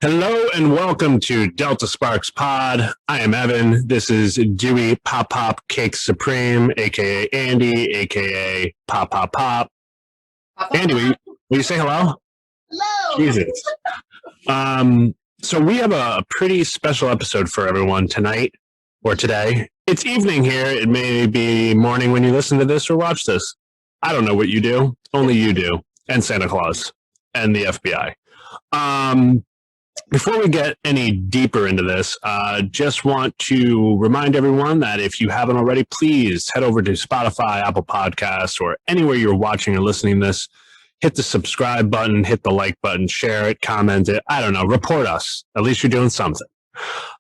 Hello and welcome to Delta Sparks Pod. I am Evan. This is Dewey Pop Pop Cake Supreme, aka Andie, aka Pop Pop Pop. Andie, will you say hello? Hello. Jesus. So we have a pretty special episode for everyone tonight or today. It's evening here. It may be morning when you listen to this or watch this. I don't know what you do. Only you do. And Santa Claus and the FBI. Before we get any deeper into this, just want to remind everyone that if you haven't already, please head over to Spotify, Apple Podcasts, or anywhere you're watching or listening to this. Hit the subscribe button, hit the like button, share it, comment it. I don't know, report us. At least you're doing something.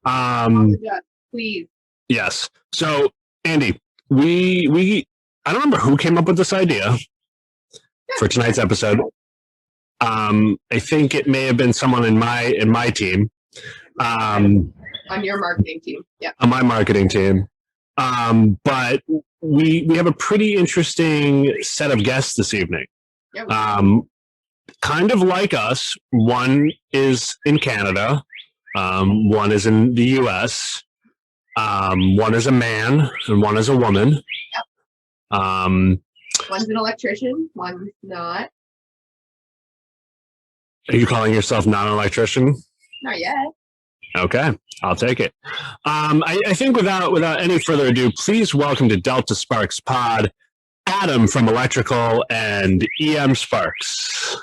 Yeah, please. Yes. So, Andie, I don't remember who came up with this idea for tonight's episode. I think it may have been someone in my team. On your marketing team. Yeah. On my marketing team. But we have a pretty interesting set of guests this evening. Yeah, kind of like us. One is in Canada. One is in the US. One is a man and one is a woman. Yep. One's an electrician, one's not. Are you calling yourself not an electrician? Not yet. Okay, I'll take it. I think without any further ado, please welcome to Delta Sparks Pod, Adam from Electrical and EM Sparks.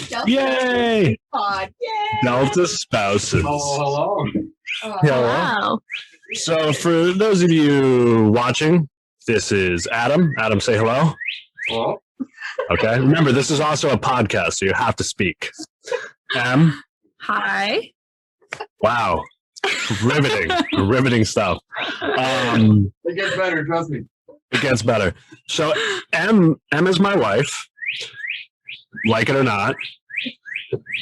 Delta Yay! Pod. Yay! Delta Spouses. Oh, hello. Hello. Wow. So for those of you watching, this is Adam. Adam, say hello. Hello. Okay. Remember, this is also a podcast, so you have to speak. Hi. Wow. Riveting stuff. It gets better, trust me. It gets better. So M is my wife, like it or not,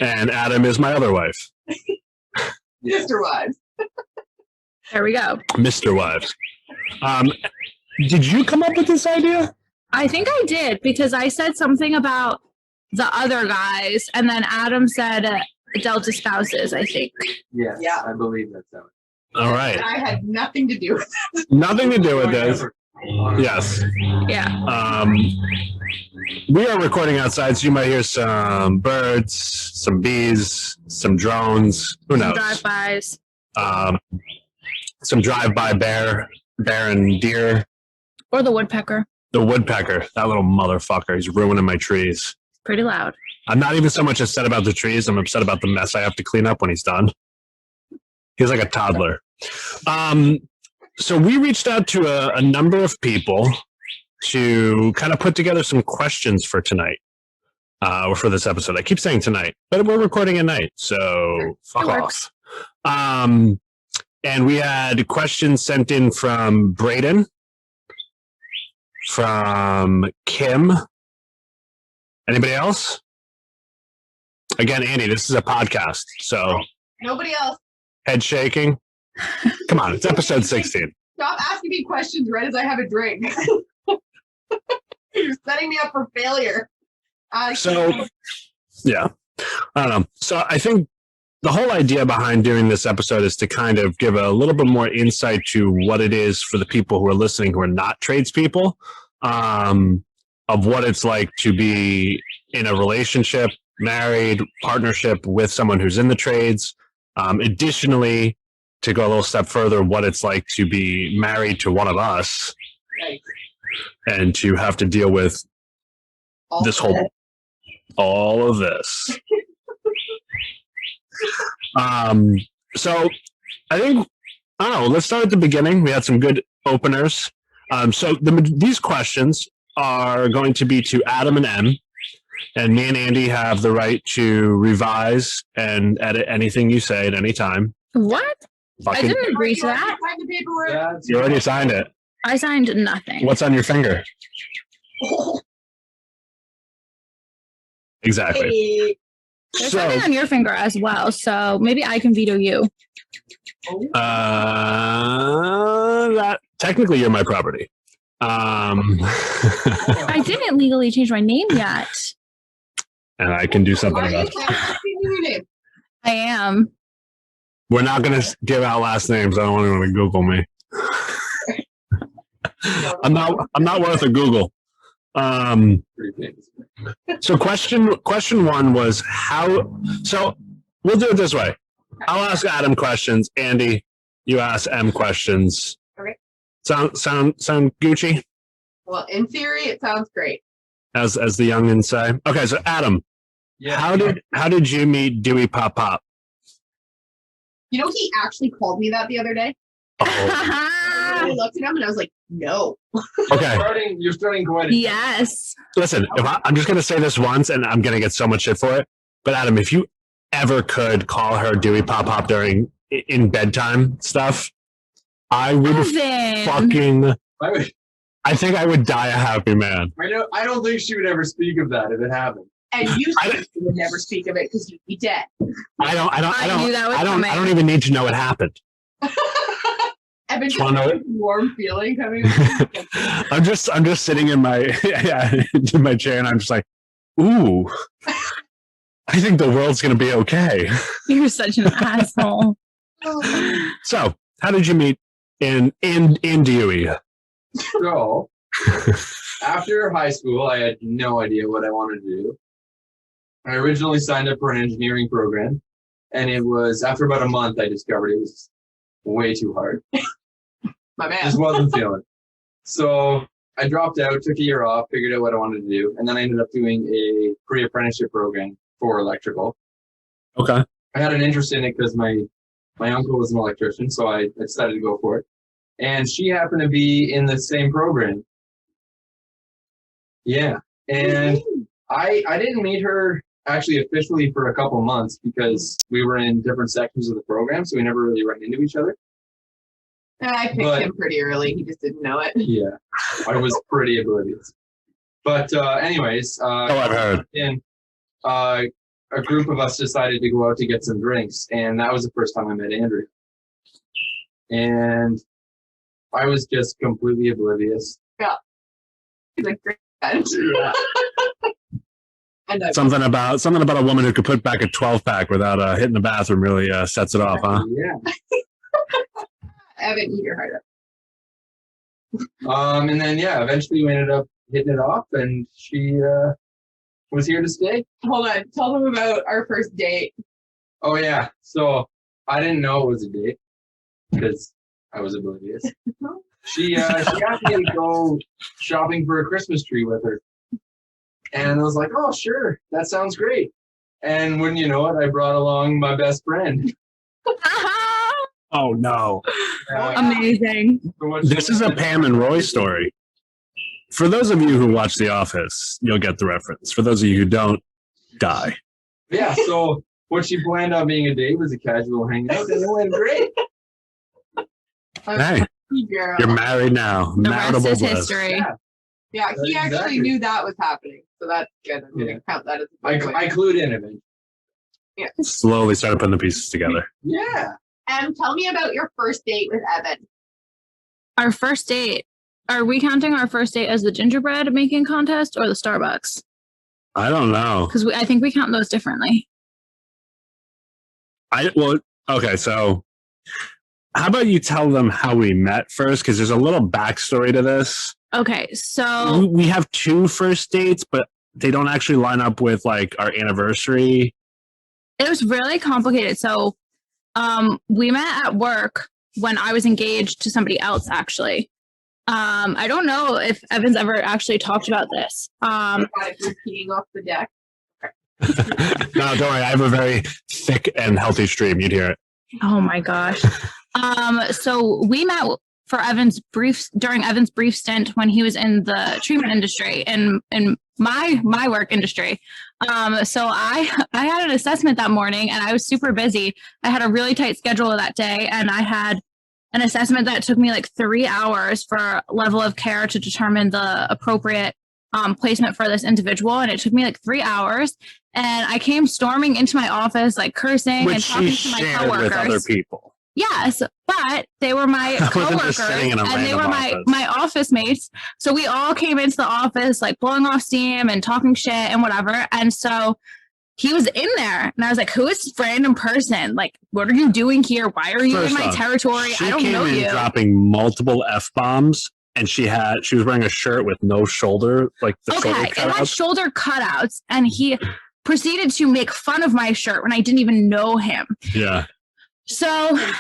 and Adam is my other wife. Mr. Wives. There we go. Mr. Wives. Did you come up with this idea? I think I did because I said something about the other guys, and then Adam said Delta Spouses, I think. Yes, Yeah. I believe that's how it All right. I had nothing to do with it. Nothing to do with this. Yes. Yeah. We are recording outside, so you might hear some birds, some bees, some drones. Who knows? Drive-bys. Some drive-by bear and deer. Or the woodpecker. The woodpecker, that little motherfucker, he's ruining my trees. Pretty loud. I'm not even so much upset about the trees. I'm upset about the mess I have to clean up when he's done. He's like a toddler. So we reached out to a number of people to kind of put together some questions for tonight, or for this episode. I keep saying tonight, but we're recording at night, so fuck off. And we had questions sent in from Braden, from Kim. Anybody else? Again, Andie, this is a podcast, so Nobody else. head shaking. Come on, it's episode 16. Stop asking me questions right as I have a drink. You're setting me up for failure. So, yeah, I don't know. So I think the whole idea behind doing this episode is to kind of give a little bit more insight to what it is for the people who are listening who are not tradespeople, of what it's like to be in a relationship, married, partnership with someone who's in the trades. Additionally, to go a little step further, what it's like to be married to one of us Right. and to have to deal with all of this. So I think, I don't know, let's start at the beginning. We had some good openers. So these questions are going to be to Adam and M, and me and Andie have the right to revise and edit anything you say at any time. What? I Fucking, didn't agree to that. Sign the paperwork. Yeah, you already signed it. I signed nothing. What's on your finger? Exactly. Hey. There's So, something on your finger as well, so maybe I can veto you. that technically you're my property. I didn't legally change my name yet. and I can do something Why are you about it. changing your name? I am. We're not going to give out last names. I don't want anyone to Google me. I'm not worth a Google. Pretty famous. So question one was how. So we'll do it this way. I'll ask Adam questions. Andie, you ask M questions. Okay. Sound Gucci? Well, in theory, it sounds great. As the youngins say. Okay, so Adam, Yeah. how did you meet Dewey Pop Pop? You know, he actually called me that the other day. Oh, I looked at him and I was like, no. okay. You're starting quite a Yes. Listen, I'm just going to say this once, and I'm going to get so much shit for it. But Adam, if you ever could call her Dewey Pop Pop during in bedtime stuff, I would Evan. fucking. I I think I would die a happy man. don't think she would ever speak of that if it happened. And you would never speak of it because you'd be dead. I knew that was I coming. don't even need to know it happened. Evan, Just wanna know it? warm feeling coming. I'm just sitting in my in my chair, and I'm just like, ooh, I think the world's gonna be okay. You're such an asshole. So, how did you meet in Dewey? So, after high school, I had no idea what I wanted to do. I originally signed up for an engineering program, and it was after about a month I discovered it was way too hard. My man. Just wasn't feeling it. So I dropped out, took a year off, figured out what I wanted to do, and then I ended up doing a pre-apprenticeship program for electrical. Okay. I had an interest in it because my uncle was an electrician, so I decided to go for it. And she happened to be in the same program. Yeah. And I didn't meet her actually officially for a couple months because we were in different sections of the program, so we never really ran into each other. I picked him pretty early. He just didn't know it. Yeah, I was pretty oblivious. But anyways, I've heard. And a group of us decided to go out to get some drinks, and that was the first time I met Andrea. And I was just completely oblivious. Yeah. He's like, great. Yeah. And Something about a woman who could put back a 12-pack without hitting the bathroom really sets it off, huh? Yeah. Evan, eat your heart And then eventually we ended up hitting it off, and she was here to stay. up. Hold on. Tell them about our first date. Oh yeah. So I didn't know it was a date because I was oblivious. She asked me to go shopping for a Christmas tree with her. And I was like, oh, sure. That sounds great. And wouldn't you know it, I brought along my best friend. Oh, no. Amazing. This is a Pam and Roy story. For those of you who watch The Office, you'll get the reference. For those of you who don't, die. Yeah, so what she planned on being a date was a casual hangout, and it went great. Hey, Girl. you're married now. The rest Maritable is bliss. history. Yeah, he actually Exactly. knew that was happening. So that's good. I'm going to count that as a I point. clued in eventually. Slowly started putting the pieces together. Yeah. Tell me about your first date with Evan. Our first date. Are we counting our first date as the gingerbread making contest or the Starbucks? I don't know. Because I think we count those differently. Okay, so how about you tell them how we met first? Because there's a little backstory to this. Okay, so We have two first dates, but they don't actually line up with like our anniversary. it was really complicated. So we met at work when I was engaged to somebody else, actually. I don't know if Evan's ever actually talked about this. Got it repeating off the deck. No, don't worry. I have a very thick and healthy stream. You'd hear it. Oh my gosh. So we met for during Evan's brief stint when he was in the treatment industry in my work industry. So I had an assessment that morning and I was super busy. I had a really tight schedule that day and I had an assessment that took me like 3 hours for level of care to determine the appropriate placement for this individual. And it took me like 3 hours. And I came storming into my office, like cursing and Which talking she to my shared with other coworkers. people. Yes, but they were my I wasn't coworkers just sitting in a and they were random my office. office mates. So we all came into the office like blowing off steam and talking shit and whatever. And so he was in there, and I was like, "Who is this random person? Like, what are you doing here? Why are you in my territory? I don't know you." Dropping multiple F-bombs, and she was wearing a shirt with no shoulder, like the shoulder cutouts. It had shoulder cutouts, and he proceeded to make fun of my shirt when I didn't even know him. Yeah. So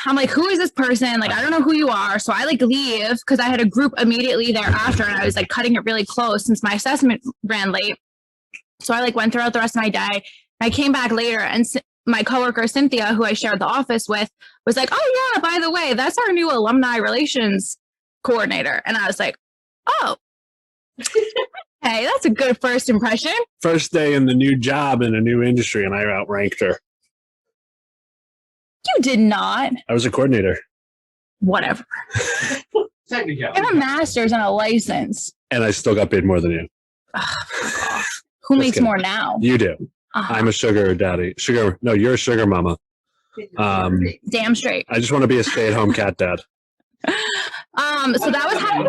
I'm like, who is this person? Like, I don't know who you are. So I like leave because I had a group immediately thereafter, and I was like cutting it really close since my assessment ran late. So I like went throughout the rest of my day. I came back later, and my coworker Cynthia, who I shared the office with, was like, "Oh yeah, by the way, that's our new alumni relations coordinator." And I was like, "Oh, hey, that's a good first impression." First day in the new job in a new industry, and I outranked her. You did not. I was a coordinator. Whatever. Technically. You have a master's and a license. And I still got paid more than you. Who makes more now? You do. I'm a sugar daddy. No, you're a sugar mama. Damn straight. I just want to be a stay-at-home cat dad. So that was how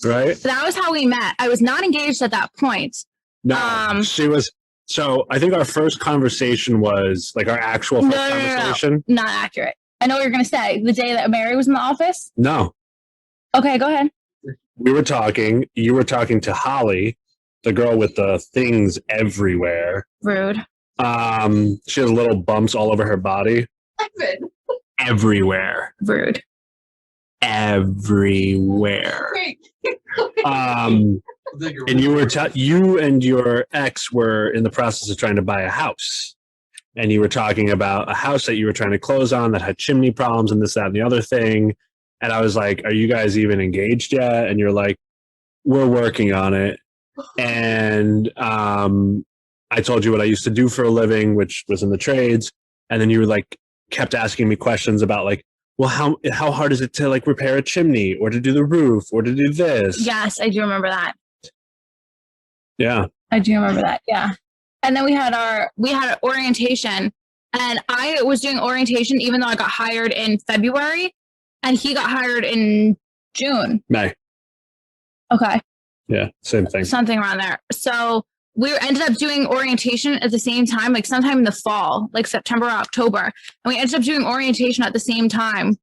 right? That was how we met. I was not engaged at that point. No, she was. So I think our first conversation was like our actual first conversation. No. Not accurate. I know what you're going to say. The day that Mary was in the office? No. Okay, go ahead. We were talking. You were talking to Holly, the girl with the things everywhere. Rude. She has little bumps all over her body. Everywhere. Rude. Everywhere. And you and your ex were in the process of trying to buy a house, and you were talking about a house that you were trying to close on that had chimney problems and this, that, and the other thing. And I was like, "Are you guys even engaged yet?" And you're like, "We're working on it." And I told you what I used to do for a living, which was in the trades. And then you were like, kept asking me questions about like, well, how hard is it to like repair a chimney or to do the roof or to do this? Yes, I do remember that. Yeah. I do remember that. Yeah. And then we had orientation, and I was doing orientation even though I got hired in February, and he got hired in June. May. Okay. Yeah, same thing. Something around there. So we ended up doing orientation at the same time, like sometime in the fall, like September or October. And we ended up doing orientation at the same time.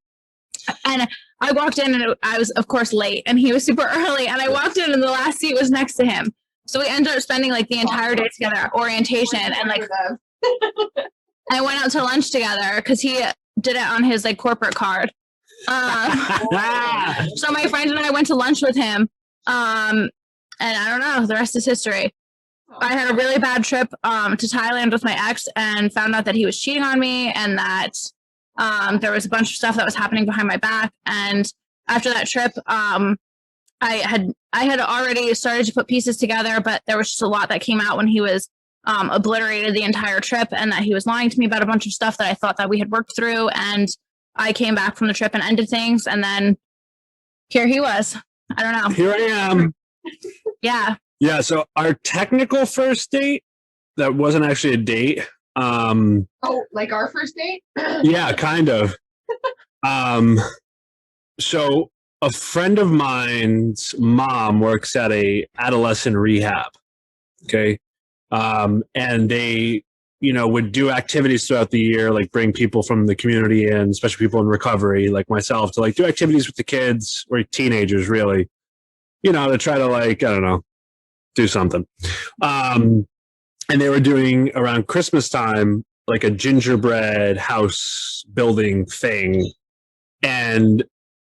And I walked in, and I was, of course, late, and he was super early. And I walked in, and the last seat was next to him. So we ended up spending like the entire day together at orientation. And like, I went out to lunch together because he did it on his like corporate card. So my friend and I went to lunch with him. And I don't know, the rest is history. I had a really bad trip to Thailand with my ex, and found out that he was cheating on me, and that there was a bunch of stuff that was happening behind my back. And after that trip, I had already started to put pieces together, but there was just a lot that came out when he was obliterated the entire trip, and that he was lying to me about a bunch of stuff that I thought that we had worked through. And I came back from the trip and ended things, and then here he was. I don't know. Here I am. Yeah. Yeah. So our technical first date, that wasn't actually a date. Like our first date? Yeah, kind of. So a friend of mine's mom works at a adolescent rehab. Okay. And they, would do activities throughout the year, like bring people from the community in, especially people in recovery, like myself, to like do activities with the kids or teenagers, really, to try to like, I don't know, do something. And they were doing around Christmas time, like a gingerbread house building thing. And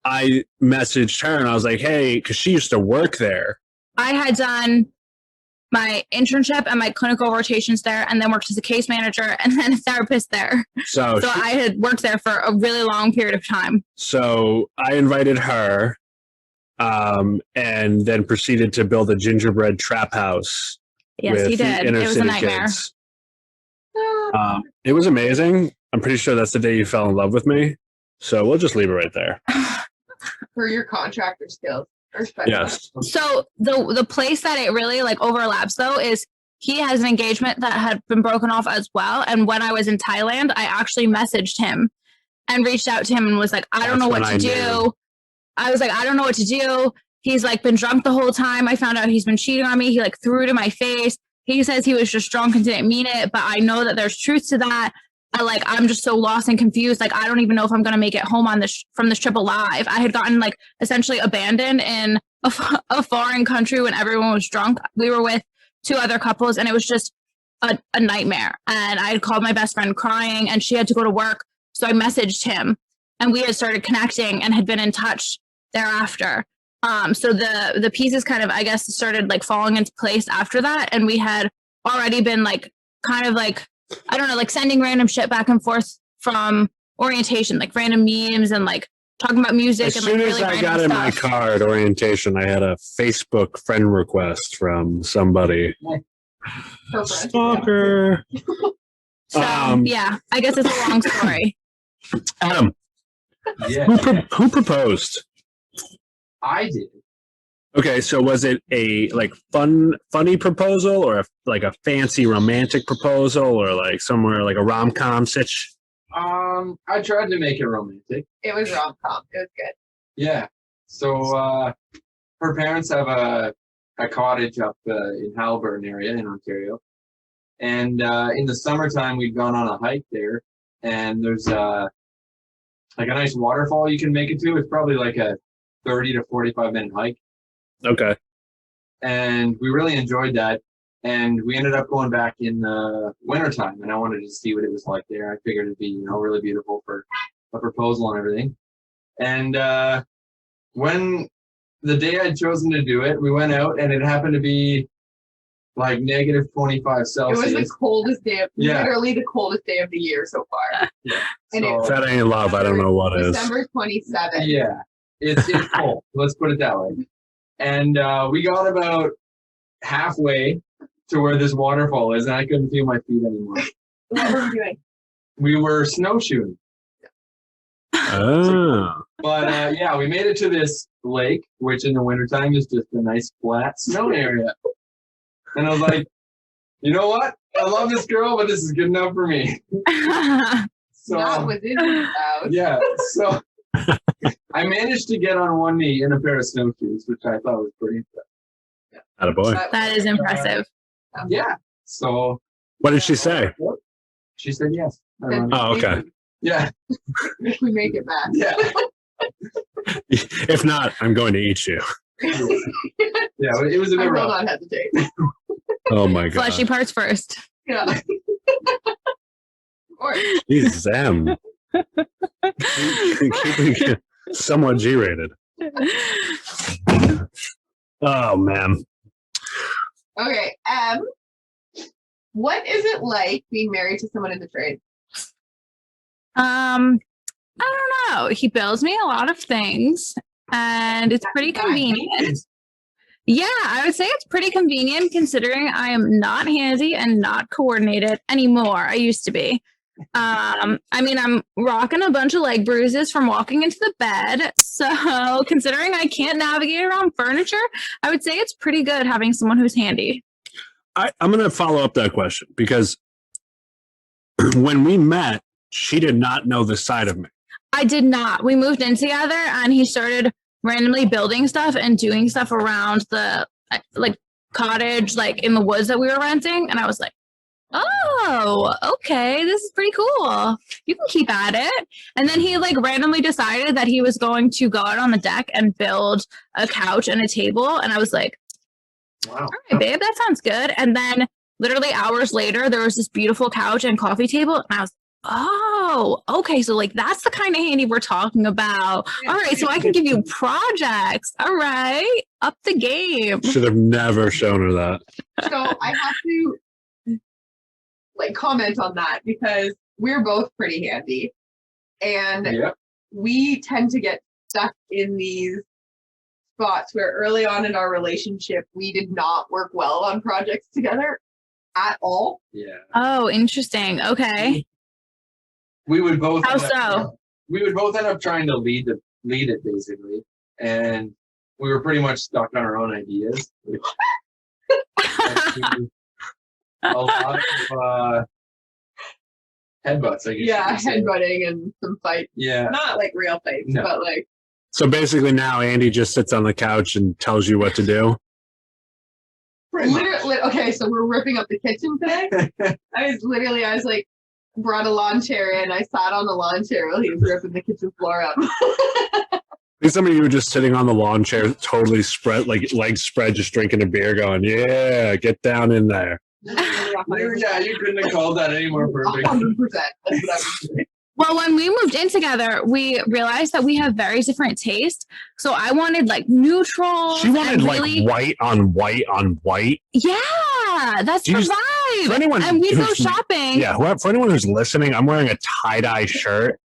I messaged her and I was like, hey, because she used to work there. I had done my internship and my clinical rotations there, and then worked as a case manager and then a therapist there. So I had worked there for a really long period of time. So I invited her and then proceeded to build a gingerbread trap house. Yes, he did. It was a nightmare. It was amazing. I'm pretty sure that's the day you fell in love with me. So we'll just leave it right there. For your contractor skills. Yes. So the place that it really like overlaps though is he has an engagement that had been broken off as well. And when I was in Thailand, I actually messaged him and reached out to him and was like, I don't know what to do. I was like, I don't know what to do. He's like been drunk the whole time. I found out he's been cheating on me. He like threw it in my face. he says he was just drunk and didn't mean it, but I know that there's truth to that. I'm just so lost and confused. Like, I don't even know if I'm going to make it home on this from this trip alive. I had gotten like essentially abandoned in a foreign country when everyone was drunk. We were with 2 other couples and it was just a nightmare. And I had called my best friend crying and she had to go to work. So I messaged him and we had started connecting and had been in touch thereafter. So the pieces kind of, I guess, started like falling into place after that. And we had already been like, kind of like, I don't know, like sending random shit back and forth from orientation, like random memes and like talking about music. As and soon like as really I got in my car at orientation, I had a Facebook friend request from somebody. Stalker. So yeah, I guess it's a long story. Adam, Yeah, who proposed? I did. Okay, so was it a like funny proposal, or like a fancy romantic proposal, or like somewhere like a rom-com sitch? I tried to make it romantic. It was rom-com. It was good. Yeah. So her parents have a cottage up in Haliburton area in Ontario, and in the summertime we'd gone on a hike there, and there's like a nice waterfall you can make it to. It's probably like a 30 to 45-minute hike. Okay. And we really enjoyed that. And we ended up going back in the wintertime, and I wanted to see what it was like there. I figured it'd be, really beautiful for a proposal and everything. And when the day I'd chosen to do it, we went out, and it happened to be like negative 25 Celsius. It was the coldest day literally the coldest day of the year so far. Yeah. And So, If that ain't love, I don't know what is. December 27th. yeah, it's cold. Let's put it that way. And we got about halfway to where this waterfall is, and I couldn't feel my feet anymore. What were we doing? We were snowshoeing. Oh. But yeah, we made it to this lake, which in the wintertime is just a nice flat snow area. And I was like, you know what? I love this girl, but this is good enough for me. So That was in his house. yeah, so I managed to get on one knee in a pair of snowshoes, which I thought was pretty impressive. Attaboy. That is impressive. Yeah. So What did she say? she said yes. Oh, okay. Yeah. If we make it back. Yeah. If not, I'm going to eat you. Yeah. It was a I bit will rough. not hesitate. Oh my god. Fleshy parts first. Yeah. Of course. Jesus, Em. Keeping it somewhat G-rated. Oh man. Okay. What is it like being married to someone in the trade? I don't know. He bills me a lot of things and it's pretty convenient. Yeah, I would say it's pretty convenient considering I am not handy and not coordinated anymore. I used to be. I mean, I'm rocking a bunch of leg bruises from walking into the bed. So considering I can't navigate around furniture, I would say it's pretty good having someone who's handy. I'm going to follow up that question because when we met, she did not know this side of me. I did not. We moved in together and he started randomly building stuff and doing stuff around the like cottage, like in the woods that we were renting. And I was like, oh, okay, this is pretty cool. You can keep at it. And then he like randomly decided that he was going to go out on the deck and build a couch and a table. And I was like, Wow. all right, babe, that sounds good. And then literally hours later, there was this beautiful couch and coffee table. And I was, oh, okay. So like, that's the kind of handy we're talking about. All right. So I can give you projects. All right. Up the game. Should have never shown her that. So I have to like comment on that because we're both pretty handy. And Yep. we tend to get stuck in these spots where early on in our relationship, we did not work well on projects together at all. Yeah. Oh, interesting. Okay. We would both. How so? We would both end up trying to lead it basically, and we were pretty much stuck on our own ideas. Which led to a lot of headbutts, I guess. Yeah, you could say. headbutting and some fights. Yeah. Not like real fights, No. but like So basically now Andie just sits on the couch and tells you what to do. Literally, okay, so we're ripping up the kitchen today. I was like, brought a lawn chair in. I sat on the lawn chair while he was ripping the kitchen floor up. Some of you were just sitting on the lawn chair, totally spread, like legs spread, just drinking a beer, going, "Yeah, get down in there." You couldn't have called that any more perfect. 100%. That's what I was doing. Well, when we moved in together, we realized that we have very different tastes. So I wanted like neutrals. She wanted and like really, white on white on white. yeah, that's the Do you- vibe. For anyone And we go who's- shopping. Yeah, for anyone who's listening, I'm wearing a tie-dye shirt.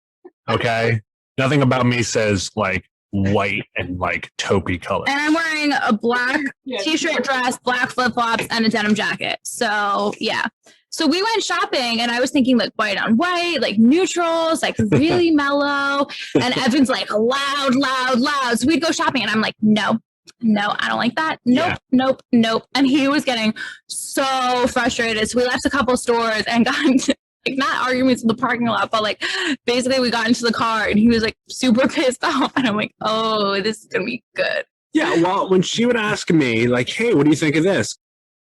Okay, nothing about me says like white and like taupey color. And I'm wearing a black Yeah. t-shirt, dress, black flip-flops, and a denim jacket. So yeah. So we went shopping and I was thinking like white on white, like neutrals, like really mellow. And Evan's like loud, loud, loud. So we'd go shopping and I'm like, no, I don't like that. Nope. And he was getting so frustrated. So we left a couple stores and got into like not arguments in the parking lot, but like basically we got into the car and he was like super pissed off. And I'm like, oh, this is going to be good. Yeah, well, when she would ask me, like, "Hey, what do you think of this?"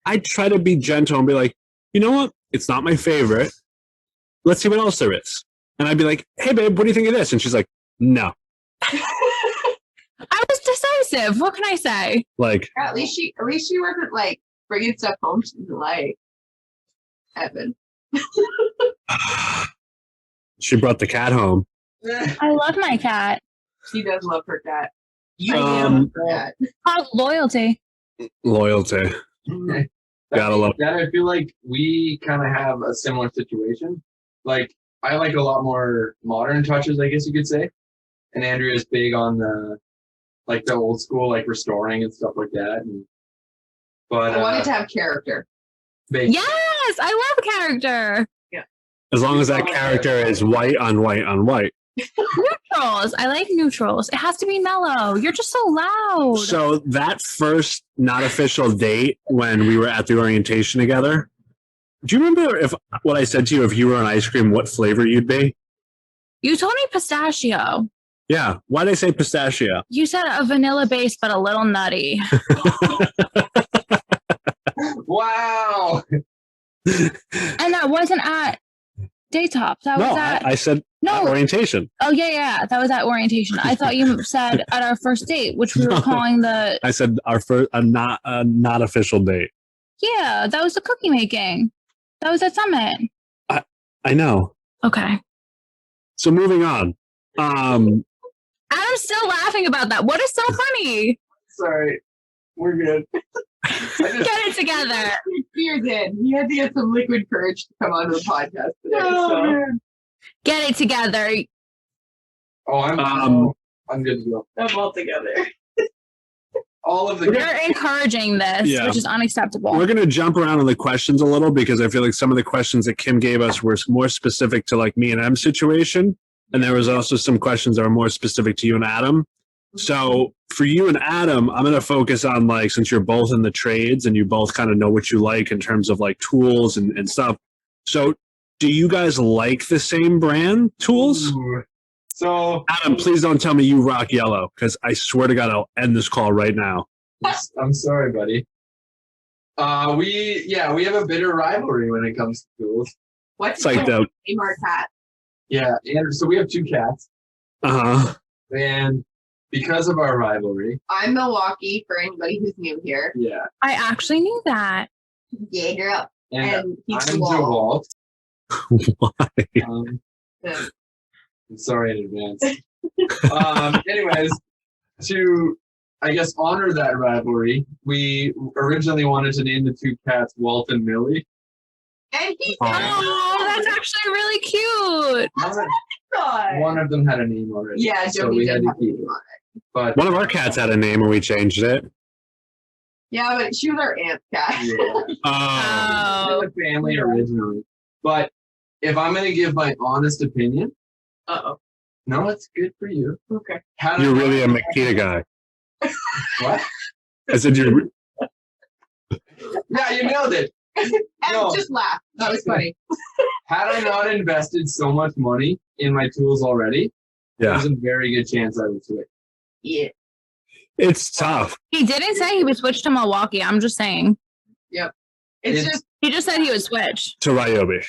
I'd try to be gentle and be like, "You know what? It's not my favorite. Let's see what else there is." And I'd be like, "Hey, babe, what do you think of this?" And she's like, "No." I was decisive. What can I say? Like, At least she wasn't like bringing stuff home she didn't like. Evan. she brought the cat home. I love my cat. She does love her cat. Cat. Called loyalty. Loyalty. Gotta love. That I feel like we kind of have a similar situation. Like I like a lot more modern touches, I guess you could say, and Andrea's big on the old school, like restoring and stuff like that. But I wanted to have character. Yes, I love character. As long as that character is white on white on white. Neutrals. I like neutrals. It has to be mellow. You're just so loud. So that first not official date when we were at the orientation together, do you remember what I said to you, if you were an ice cream, what flavor you'd be? You told me pistachio. Yeah. Why did I say pistachio? You said a vanilla base, but a little nutty. Wow. And that wasn't at Daytop. That was at I said no. orientation. Oh yeah. That was at orientation. I thought you said at our first date, which we were No. calling the. I said our first not official date. Yeah, that was the cookie making. That was at Summit. I know. Okay. So moving on. I'm still laughing about that. What is so funny? Sorry, we're good. Get it together. Fears in. He had to get some liquid courage to come onto the podcast today. Get it together. Oh, I'm good to go. I'm all together. All of the You're encouraging this, Yeah. which is unacceptable. We're going to jump around on the questions a little because I feel like some of the questions that Kim gave us were more specific to like me and M's situation. And there was also some questions that are more specific to you and Adam. So for you and Adam, I'm going to focus on like, since you're both in the trades and you both kind of know what you like in terms of like tools and stuff. So do you guys like the same brand tools? Ooh. So Adam, please don't tell me you rock yellow because I swear to God, I'll end this call right now. I'm sorry, buddy. We have a bitter rivalry when it comes to tools. What's It's like the, name our cat? Yeah, and so we have two cats, and because of our rivalry, I'm Milwaukee for anybody who's new here. yeah, I actually knew that. Yeah, girl. and And he's I'm DeWalt. DeWalt. why? Yeah. I'm sorry in advance. Anyways, to I guess honor that rivalry, we originally wanted to name the two cats Walt and Millie. And he Oh, that's actually really cute. died. One of them had a name already. Yeah, so Jody we did had to have a keep name it. on it. But One of our cats had a name and we changed it. Yeah, but she was our aunt's cat. yeah, Oh. in the family originally. But if I'm gonna give my honest opinion, Uh-oh. no, it's good for you. Okay. Had You're I really a not- Makita guy. What? I said you're. Yeah, you nailed it. And No. just laugh. That was funny. Had I not invested so much money in my tools already, Yeah, there's a very good chance I would switch. Yeah. it's tough. He didn't say he would switch to Milwaukee. I'm just saying. It's It's- just He just said he would switch. To Ryobi.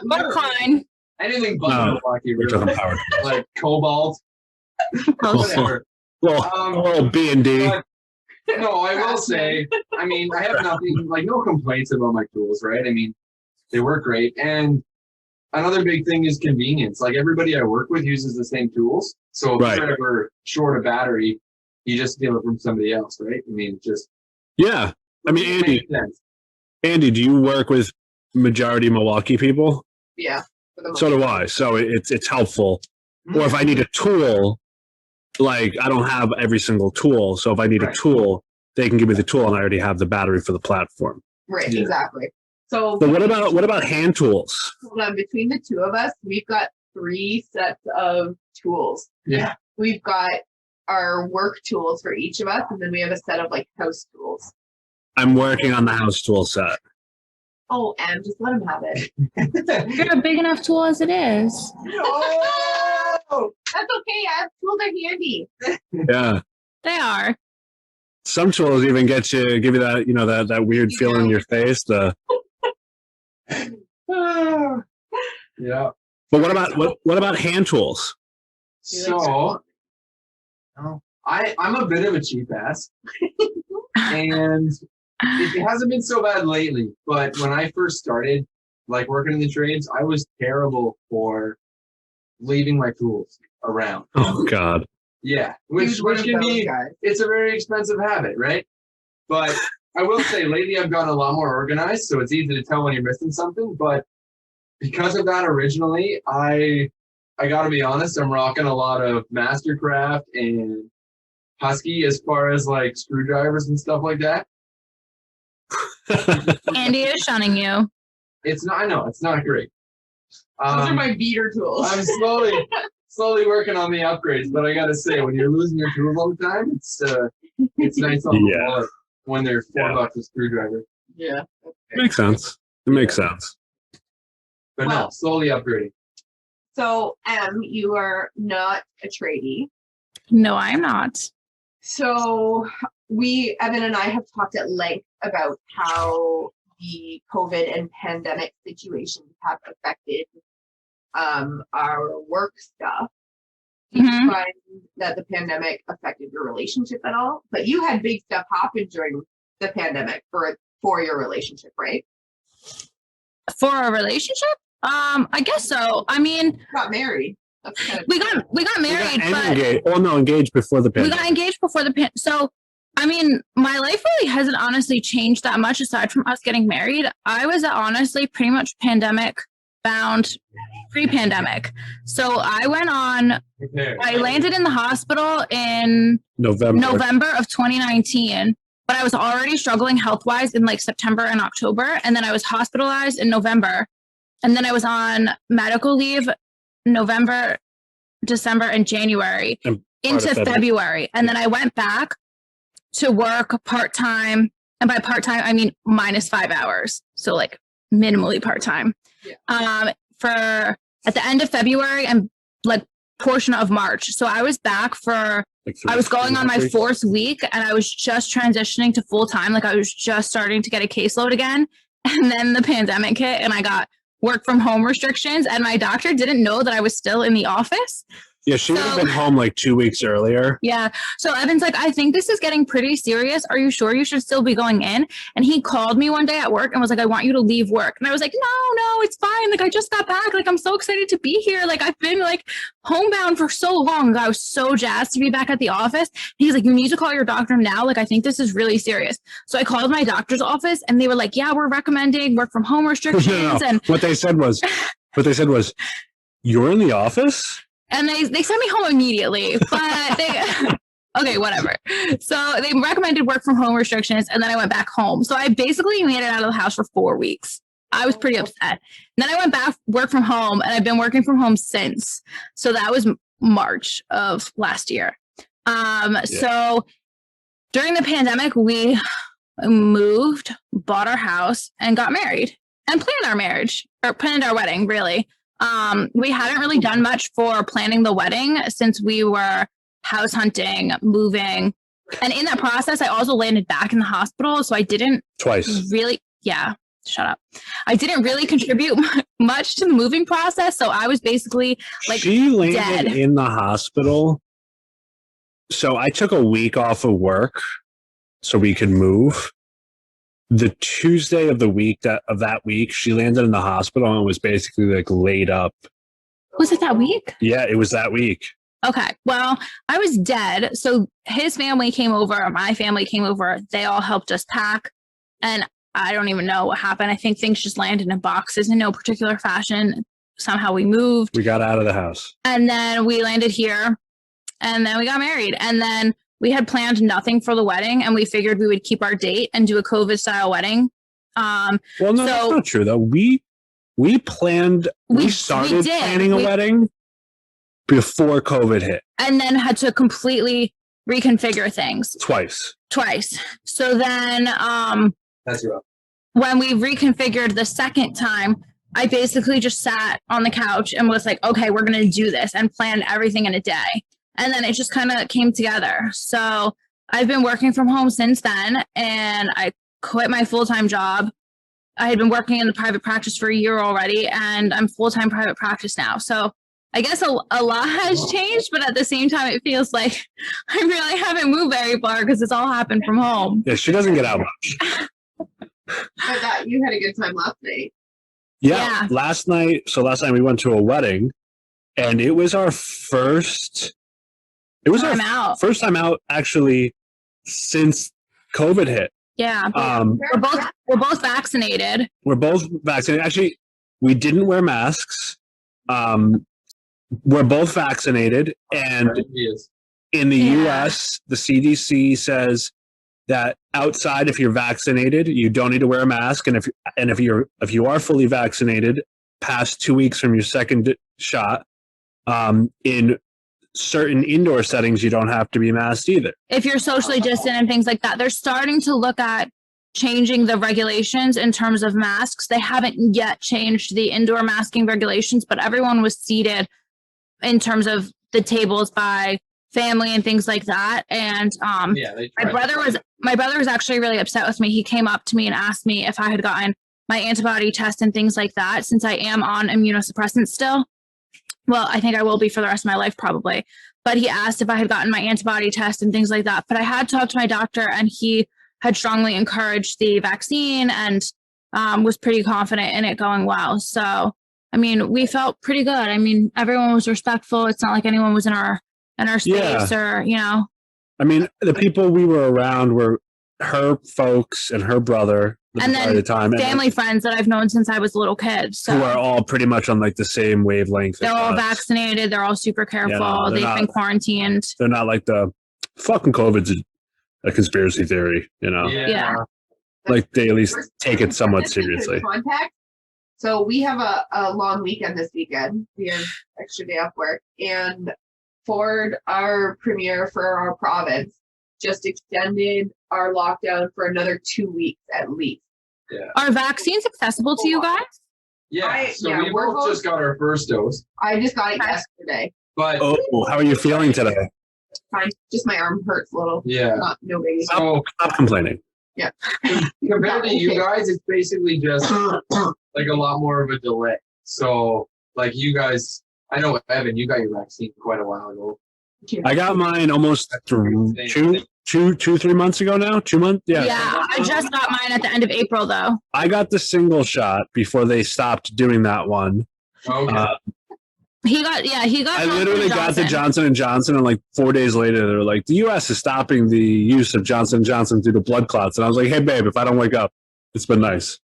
But fine. Anything but No, Milwaukee, We're talking really. power. Like Cobalt, whatever. Well, B&D. But, no, I will say, I mean, I have nothing, like no complaints about my tools, right? I mean, they work great. And another big thing is convenience. Like everybody I work with uses the same tools. So if Right. you're ever short a battery, you just steal it from somebody else, right? I mean, just Yeah. I mean, it Andy, makes sense. Andy, do you work with majority Milwaukee people? yeah. For the So most do part. I. So it's helpful. Or if I need a tool, like I don't have every single tool. So if I need a Right. tool, they can give me the tool and I already have the battery for the platform. Right, Yeah. exactly. So But what about hand tools? hold on, between the two of us, we've got 3 sets of tools. Yeah. We've got our work tools for each of us, and then we have a set of like house tools. I'm working on the house tool set. Oh, and just let him have it. You're a big enough tool as it is. Oh! That's okay. Tools are handy. Yeah. They are. Some tools even give you that, that weird feeling in your face. Yeah. But what about hand tools? So I'm a bit of a cheap ass. And it hasn't been so bad lately, but when I first started like working in the trades, I was terrible for leaving my tools around. Oh God. Yeah, He's one which of can those be, guys. it's a very expensive habit, right? But I will say lately I've gotten a lot more organized, so it's easy to tell when you're missing something. But because of that, originally I gotta be honest, I'm rocking a lot of Mastercraft and Husky as far as like screwdrivers and stuff like that. Andy is shunning you. It's not, I know it's not great. Those are my beater tools. I'm slowly working on the upgrades, but I gotta say, when you're losing your tools all the time, it's nice on the Yeah. wallet when they're $4 a screwdriver. Yeah. Makes sense. It makes sense. But no, Well- slowly upgrading. So, you are not a tradie. No, I'm not. So Evan and I have talked at length about how the COVID and pandemic situations have affected our work stuff. Did Mhm. you find that the pandemic affected your relationship at all? But you had big stuff happen during the pandemic for your relationship, right? For a relationship? I guess so. I mean, Got married. That's kind of we got married, but Engaged. Well, no, engaged before the we pandemic. got engaged before the so I mean, my life really hasn't honestly changed that much aside from us getting married. I was honestly pretty much pandemic bound pre-pandemic. So I went on, I landed in the hospital in November of 2019, but I was already struggling health-wise in like September and October. And then I was hospitalized in November. And then I was on medical leave November, December, and January And into of February. February. And then I went back to work part-time. And by part-time, I mean -5 hours. So like minimally part-time. Yeah. For at the end of February and like portion of March. So I was back for, I was going on my 4th week and I was just transitioning to full-time. Like I was just starting to get a caseload again. And then the pandemic hit and I got work from home restrictions and my doctor didn't know that I was still in the office. Yeah, she would have So- been home like 2 weeks earlier. Yeah. So Evan's like, I think this is getting pretty serious. Are you sure you should still be going in? And he called me one day at work and was like, I want you to leave work. And I was like, no, it's fine. Like, I just got back. Like, I'm so excited to be here. Like, I've been like homebound for so long. I was so jazzed to be back at the office. And he's like, you need to call your doctor now. Like, I think this is really serious. So I called my doctor's office and they were like, yeah, we're recommending work from home restrictions. No. And What they said was, you're in the office? And they sent me home immediately, but they, okay, whatever. So they recommended work from home restrictions and then I went back home. So I basically made it out of the house for 4 weeks. I was pretty upset. And then I went back, work from home, and I've been working from home since. So that was March of last year. So during the pandemic, we moved, bought our house, and got married and planned our marriage or planned our wedding, really. We hadn't really done much for planning the wedding since we were house hunting, moving, And in that process, I also landed back in the hospital. So I didn't Twice. really, yeah, shut up. I didn't really contribute much to the moving process. So I was basically like, she landed dead. in the hospital. So I took a week off of work so we could move. The Tuesday of the week of that week, she landed in the hospital and was basically like laid up. Was it that week? Yeah, it was that week. Okay. Well, I was dead. So his family came over, my family came over. They all helped us pack. And I don't even know what happened. I think things just landed in boxes in no particular fashion. Somehow we moved. We got out of the house. And then we landed here. And then we got married. And then we had planned nothing for the wedding. And we figured we would keep our date and do a COVID style wedding. Well, no, that's not true though. We planned, we started planning a wedding before COVID hit. And then had to completely reconfigure things. Twice. So then That's rough. when we reconfigured the second time, I basically just sat on the couch and was like, okay, we're going to do this, and planned everything in a day. And then it just kind of came together. So I've been working from home since then, and I quit my full-time job. I had been working in the private practice for a year already, and I'm full-time private practice now. So I guess a lot has changed, but at the same time, it feels like I really haven't moved very far because it's all happened from home. Yeah, she doesn't get out much. But you had a good time last night. Yeah, last night we went to a wedding, and it was our first. It was our first time out actually since COVID hit. Yeah, we're both vaccinated. We're both vaccinated. Actually, we didn't wear masks. We're both vaccinated, and in the U.S., the CDC says that outside, if you're vaccinated, you don't need to wear a mask, and if you are fully vaccinated, past 2 weeks from your second shot, in certain indoor settings, you don't have to be masked either. If you're socially distant and things like that, they're starting to look at changing the regulations in terms of masks. They haven't yet changed the indoor masking regulations, but everyone was seated in terms of the tables by family and things like that. And my brother was actually really upset with me. He came up to me and asked me if I had gotten my antibody test and things like that, since I am on immunosuppressants still. Well, I think I will be for the rest of my life probably. But he asked if I had gotten my antibody test and things like that. But I had talked to my doctor, and he had strongly encouraged the vaccine and was pretty confident in it going well. So, I mean, we felt pretty good. I mean, everyone was respectful. It's not like anyone was in our space or, you know. I mean, the people we were around were her folks and her brother. And then family friends that I've known since I was a little kid. So. Who are all pretty much on like the same wavelength. They're all vaccinated. They're all super careful. They've been quarantined. They're not like the fucking COVID's a conspiracy theory, you know? Yeah. Like they at least take it somewhat seriously. Contact. So we have a long weekend this weekend. We have extra day off work. And Ford, our premier for our province, just extended our lockdown for another 2 weeks at least. Yeah. Are vaccines accessible to you guys? Yeah. We both just got our first dose. I just got it yesterday. But how are you feeling today? Fine. Just my arm hurts a little. Yeah. No biggie. So stop complaining. Yeah. Compared to you guys, it's basically just like a lot more of a delay. So like you guys, I know Evan, you got your vaccine quite a while ago. I got mine almost 3 months ago now. 2 months. Yeah. Yeah. I just got mine at the end of April though. I got the single shot before they stopped doing that one. Okay. He got. I literally got the Johnson & Johnson, and like 4 days later, they were like, the U.S. is stopping the use of Johnson & Johnson due to blood clots. And I was like, hey, babe, if I don't wake up, it's been nice.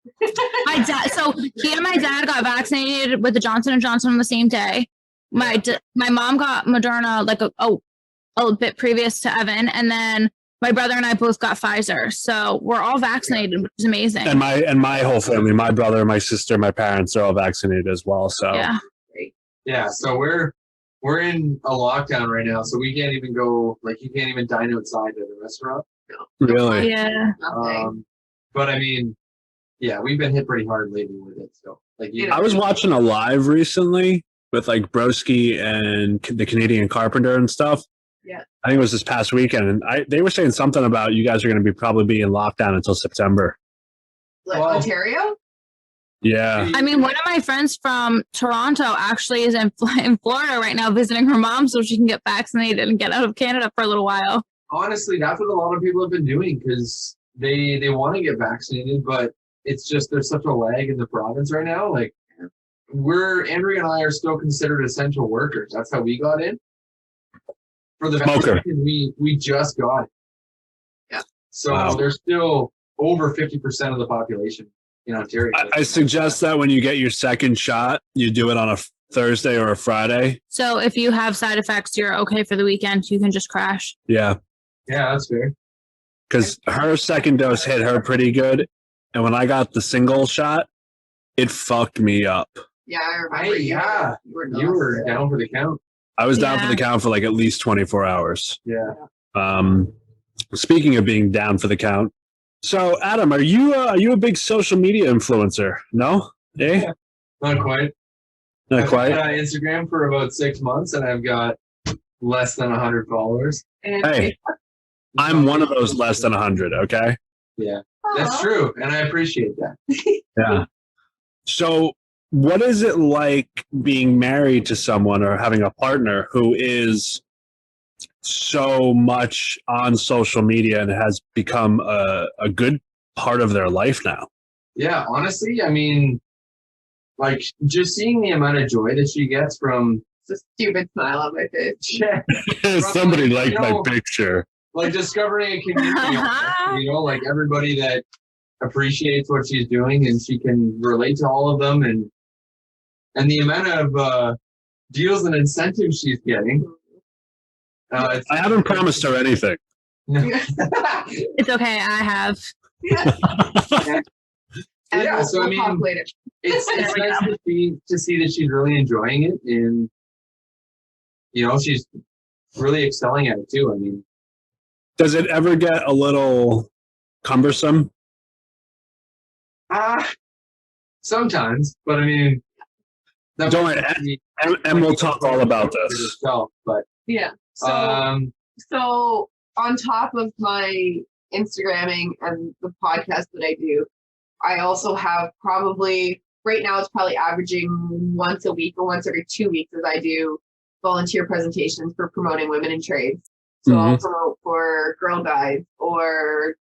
My dad. So he and my dad got vaccinated with the Johnson & Johnson on the same day. My mom got Moderna like a bit previous to Evan, and then my brother and I both got Pfizer. So we're all vaccinated, which is amazing. And my whole family, my brother, my sister, my parents are all vaccinated as well. So yeah. Yeah, so we're in a lockdown right now, so we can't even go, like, you can't even dine outside at a restaurant. Really? Yeah. But I mean, yeah, we've been hit pretty hard lately with it. So like, I was watching a live recently with like Broski and the Canadian Carpenter and stuff, I think it was this past weekend, and they were saying something about you guys are going to probably be in lockdown until September. Like Well- Ontario? Yeah. I mean, one of my friends from Toronto actually is in Florida right now visiting her mom so she can get vaccinated and get out of Canada for a little while. Honestly, that's what a lot of people have been doing because they want to get vaccinated, but it's just there's such a lag in the province right now. Like Andrea and I are still considered essential workers. That's how we got in. For the Smoker. vaccine, we just got it. Yeah. So Wow. there's still over 50% of the population in Ontario. I suggest that when you get your second shot, you do it on a Thursday or a Friday. So if you have side effects, you're okay for the weekend. You can just crash. Yeah. Yeah, that's fair. Because her second dose hit her pretty good. And when I got the single shot, it fucked me up. Yeah, I remember. Yeah. You You were down for the count. I was down for Yeah. the count for like at least 24 hours. Yeah. Speaking of being down for the count, so Adam, are you a big social media influencer? No, eh? Not quite. Not I've quite. been on Instagram for about 6 months and I've got less than 100 followers. And Hey, I'm one of those less than 100. Okay. Yeah, that's true. And I appreciate that. Yeah. So, what is it like being married to someone or having a partner who is so much on social media and has become a good part of their life now? Yeah, honestly, I mean, like just seeing the amount of joy that she gets from it's a stupid smile on my face. Somebody liked my No. picture. like discovering a community, like everybody that appreciates what she's doing and she can relate to all of them and the amount of deals and incentives she's getting. I haven't promised her anything. It's okay. I have. And Yeah, so I we'll talk mean, later. it's nice to see that she's really enjoying it and she's really excelling at it too. I mean, Does it ever get a little cumbersome? sometimes, but I mean, Don't worry, and we'll talk all about this. Herself, but Yeah. So um, on top of my Instagramming and the podcast that I do, I also have probably right now it's probably averaging once a week or once every 2 weeks as I do volunteer presentations for promoting women in trades. So I'll promote for Girl Guides or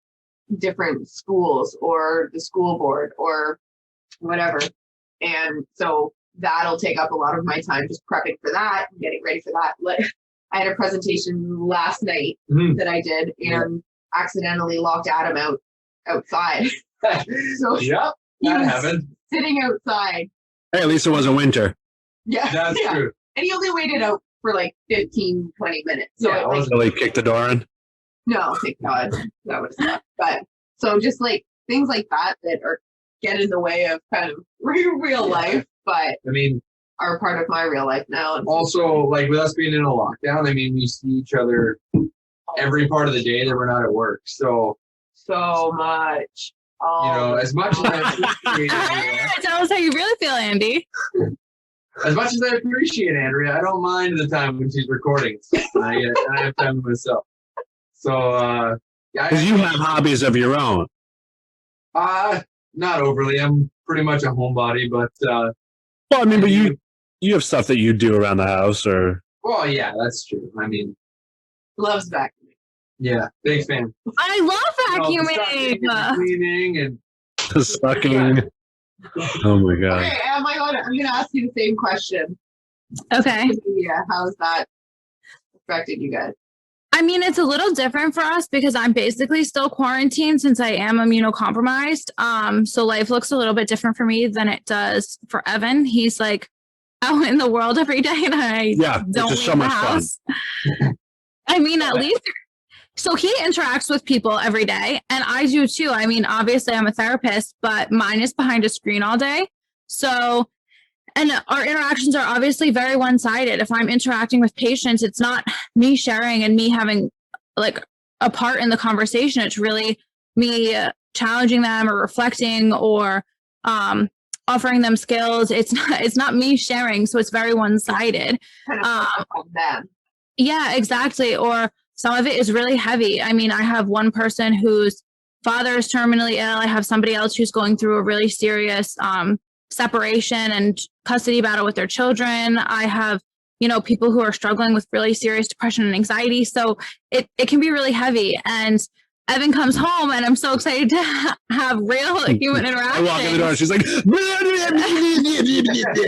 different schools or the school board or whatever. And so that'll take up a lot of my time just prepping for that and getting ready for that. Like I had a presentation last night that I did and accidentally locked Adam outside. So yep, he that was happened. sitting outside. Hey, at least it wasn't winter. Yeah. That's yeah. true. And he only waited out for like 15, 20 minutes. So Yeah, it, I like, wasn't- Really kicked the door in. no, thank God. That would have sucked. But so just like things like that get in the way of kind of real life, but I mean, are part of my real life now. And also like with us being in a lockdown, I mean, we see each other every part of the day that we're not at work. So, so much. Oh, as much as I appreciate Andrea, Tell us how you really feel, Andy. Andrea, I don't mind the time when she's recording. And I have time to myself. So, Because you have hobbies of your own. not overly. I'm pretty much a homebody, but Well, I mean, but you have stuff that you do around the house, or well, yeah, that's true. I mean, loves vacuuming. yeah, big fan. I love You know, vacuuming. sucking and cleaning and sucking. Oh my god! Okay, I'm gonna ask you the same question. Okay. Yeah, how's that affected you guys? I mean, it's a little different for us because I'm basically still quarantined since I am immunocompromised. So life looks a little bit different for me than it does for Evan. He's like out in the world every day and I don't which is leave so the much house. I mean, at least, so he interacts with people every day and I do too. I mean, obviously I'm a therapist, but mine is behind a screen all day. So, and our interactions are obviously very one-sided. If I'm interacting with patients, it's not me sharing and me having like a part in the conversation. It's really me challenging them or reflecting or offering them skills. It's not me sharing. So it's very one-sided. Kind of on them. Yeah, exactly. Or some of it is really heavy. I mean, I have one person whose father is terminally ill. I have somebody else who's going through a really serious separation and custody battle with their children. I have, people who are struggling with really serious depression and anxiety. So it can be really heavy. And Evan comes home and I'm so excited to have real human interaction. I walk in the door and she's like,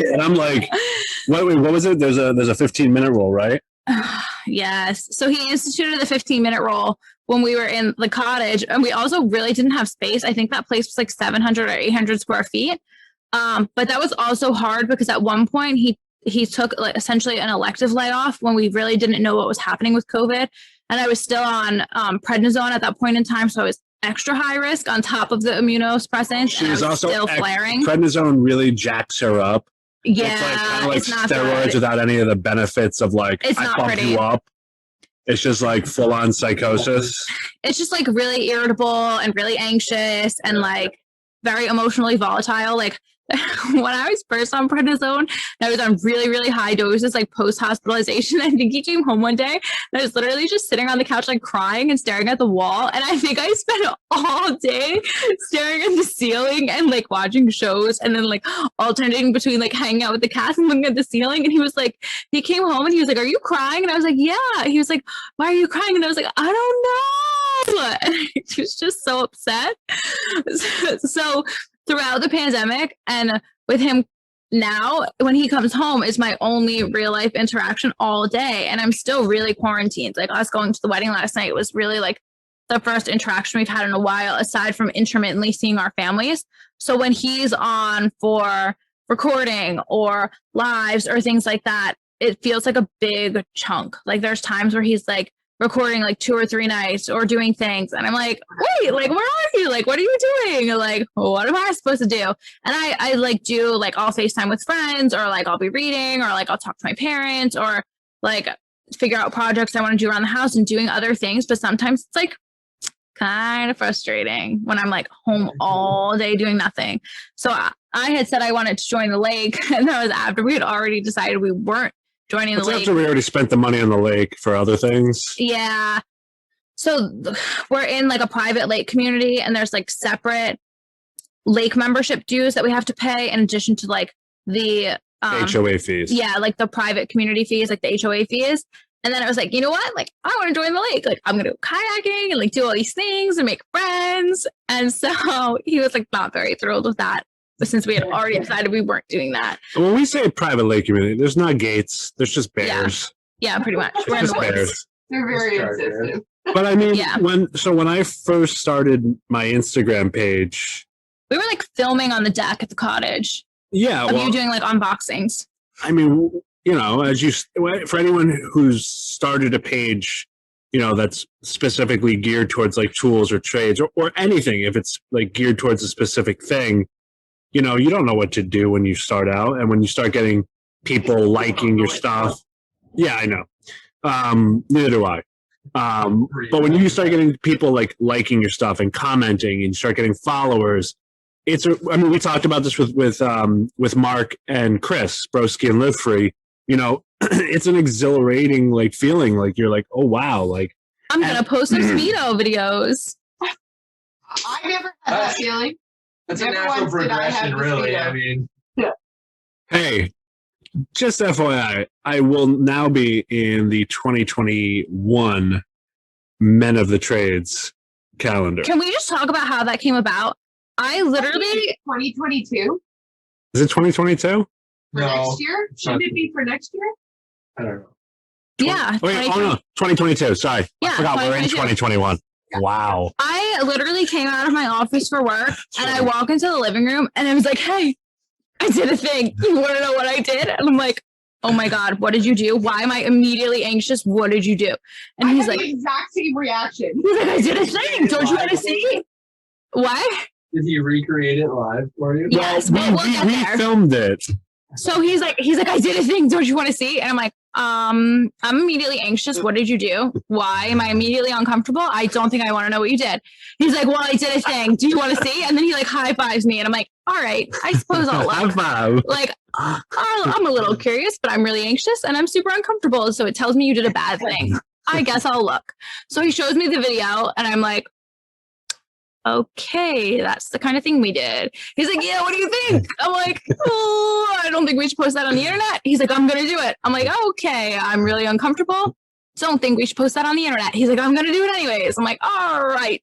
and I'm like, what was it? There's a 15-minute rule, right? Yes. So he instituted the 15-minute rule when we were in the cottage, and we also really didn't have space. I think that place was like 700 or 800 square feet. But that was also hard because at one point he took like essentially an elective layoff when we really didn't know what was happening with COVID. And I was still on prednisone at that point in time. So I was extra high risk on top of the immunosuppressants. She was also still flaring. Prednisone really jacks her up. Yeah, it's like kind of like it's not steroids good. without any of the benefits of like It's I not pump pretty. you up. It's just like full on psychosis. It's just like really irritable and really anxious and like very emotionally volatile. Like when I was first on prednisone, and I was on really, really high doses, like post-hospitalization. I think he came home one day and I was literally just sitting on the couch, like crying and staring at the wall. And I think I spent all day staring at the ceiling and like watching shows and then like alternating between like hanging out with the cats and looking at the ceiling. And he came home and he was like, "Are you crying?" And I was like, "Yeah." He was like, "Why are you crying?" And I was like, "I don't know." And he was just so upset. So throughout the pandemic and with him now, when he comes home, is my only real life interaction all day. And I'm still really quarantined. Like us going to the wedding last night was really like the first interaction we've had in a while, aside from intermittently seeing our families. So when he's on for recording or lives or things like that, it feels like a big chunk. Like there's times where he's like recording like 2 or 3 nights or doing things. And I'm like, wait, like, where are you? Like, what are you doing? Like, what am I supposed to do? And I like do like I'll FaceTime with friends or like I'll be reading or like I'll talk to my parents or like figure out projects I want to do around the house and doing other things. But sometimes it's like kind of frustrating when I'm like home all day doing nothing. So I had said I wanted to join the lake, and that was after we had already decided we weren't joining the lake. After we already spent the money on the lake for other things. Yeah. So we're in like a private lake community, and there's like separate lake membership dues that we have to pay in addition to like the HOA fees. Yeah, like the private community fees, like the HOA fees. And then I was like, you know what? Like, I want to join the lake. Like, I'm going to go kayaking and like do all these things and make friends. And so he was like not very thrilled with that. But since we had already decided we weren't doing that. When we say private lake community, there's not gates. There's just bears. Yeah, pretty much. It's We're in just the woods. bears. They're very insistent. But I mean, Yeah. when I first started my Instagram page, We were like filming on the deck at the cottage yeah, of well, you doing like unboxings. I mean, you know, as you for anyone who's started a page, you know, that's specifically geared towards like tools or trades or anything, if it's like geared towards a specific thing, you know, you don't know what to do when you start out, and when you start getting people liking your stuff. Yeah, I know. Neither do I. But when you start getting people like liking your stuff and commenting, and you start getting followers, I mean, we talked about this with Mark and Chris Broski and Live Free. You know, it's an exhilarating like feeling. Like you're like, oh wow, like I'm gonna post some Speedo videos. I never had that feeling. That's a Never natural once did I have progression, the really. Speedo. I mean, hey, just FYI, I will now be in the 2021 Men of the Trades calendar. Can we just talk about how that came about? I literally 2022 Is it 2022? for no, next year? Shouldn't it be for next year? I don't know. yeah. Oh, wait, oh no, 2022. Sorry, Yeah, I forgot we're in 2021. Wow. I literally came out of my office for work and I walk into the living room and I was like, hey, I did a thing. You want to know what I did? And I'm like, oh my God, what did you do? Why am I immediately anxious? What did you do? And I he's had like, the exact same reaction. I did a thing. Don't you want to see? What? Did he recreate it live for you? Yes, Well, we'll get we there. filmed it. So he's like, I did a thing. Don't you want to see? And I'm like, I'm immediately anxious. What did you do? Why am I immediately uncomfortable? I don't think I want to know what you did. He's like, well, I did a thing. Do you want to see? And then he like high fives me. And I'm like, all right, I suppose I'll High look. five. Like, I'm a little curious, but I'm really anxious and I'm super uncomfortable. So it tells me you did a bad thing. I guess I'll look. So he shows me the video and I'm like, okay, that's the kind of thing we did. He's like, yeah, what do you think? I'm like, oh, I don't think we should post that on the internet. He's like, I'm going to do it. I'm like, okay, I'm really uncomfortable. Don't think we should post that on the internet. He's like, I'm going to do it anyways. I'm like, all right.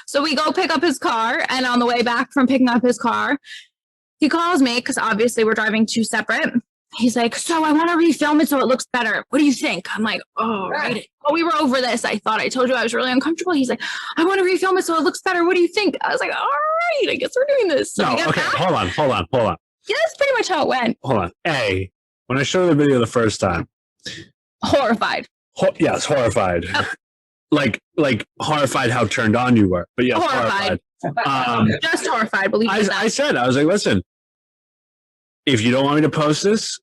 So we go pick up his car. And on the way back from picking up his car, he calls me because obviously we're driving two separate. He's like, so I want to refilm it so it looks better. What do you think? I'm like, oh, right. Oh, we were over this. I thought I told you I was really uncomfortable. He's like, I want to refilm it so it looks better. What do you think? I was like, all right, I guess we're doing this. So no, okay, hold on. Yeah, that's pretty much how it went. Hold on. When I showed the video the first time. Horrified. Yes, horrified. Oh. Like horrified how turned on you were. But yes, horrified. Just horrified, believe me. I said, I was like, listen, if you don't want me to post this,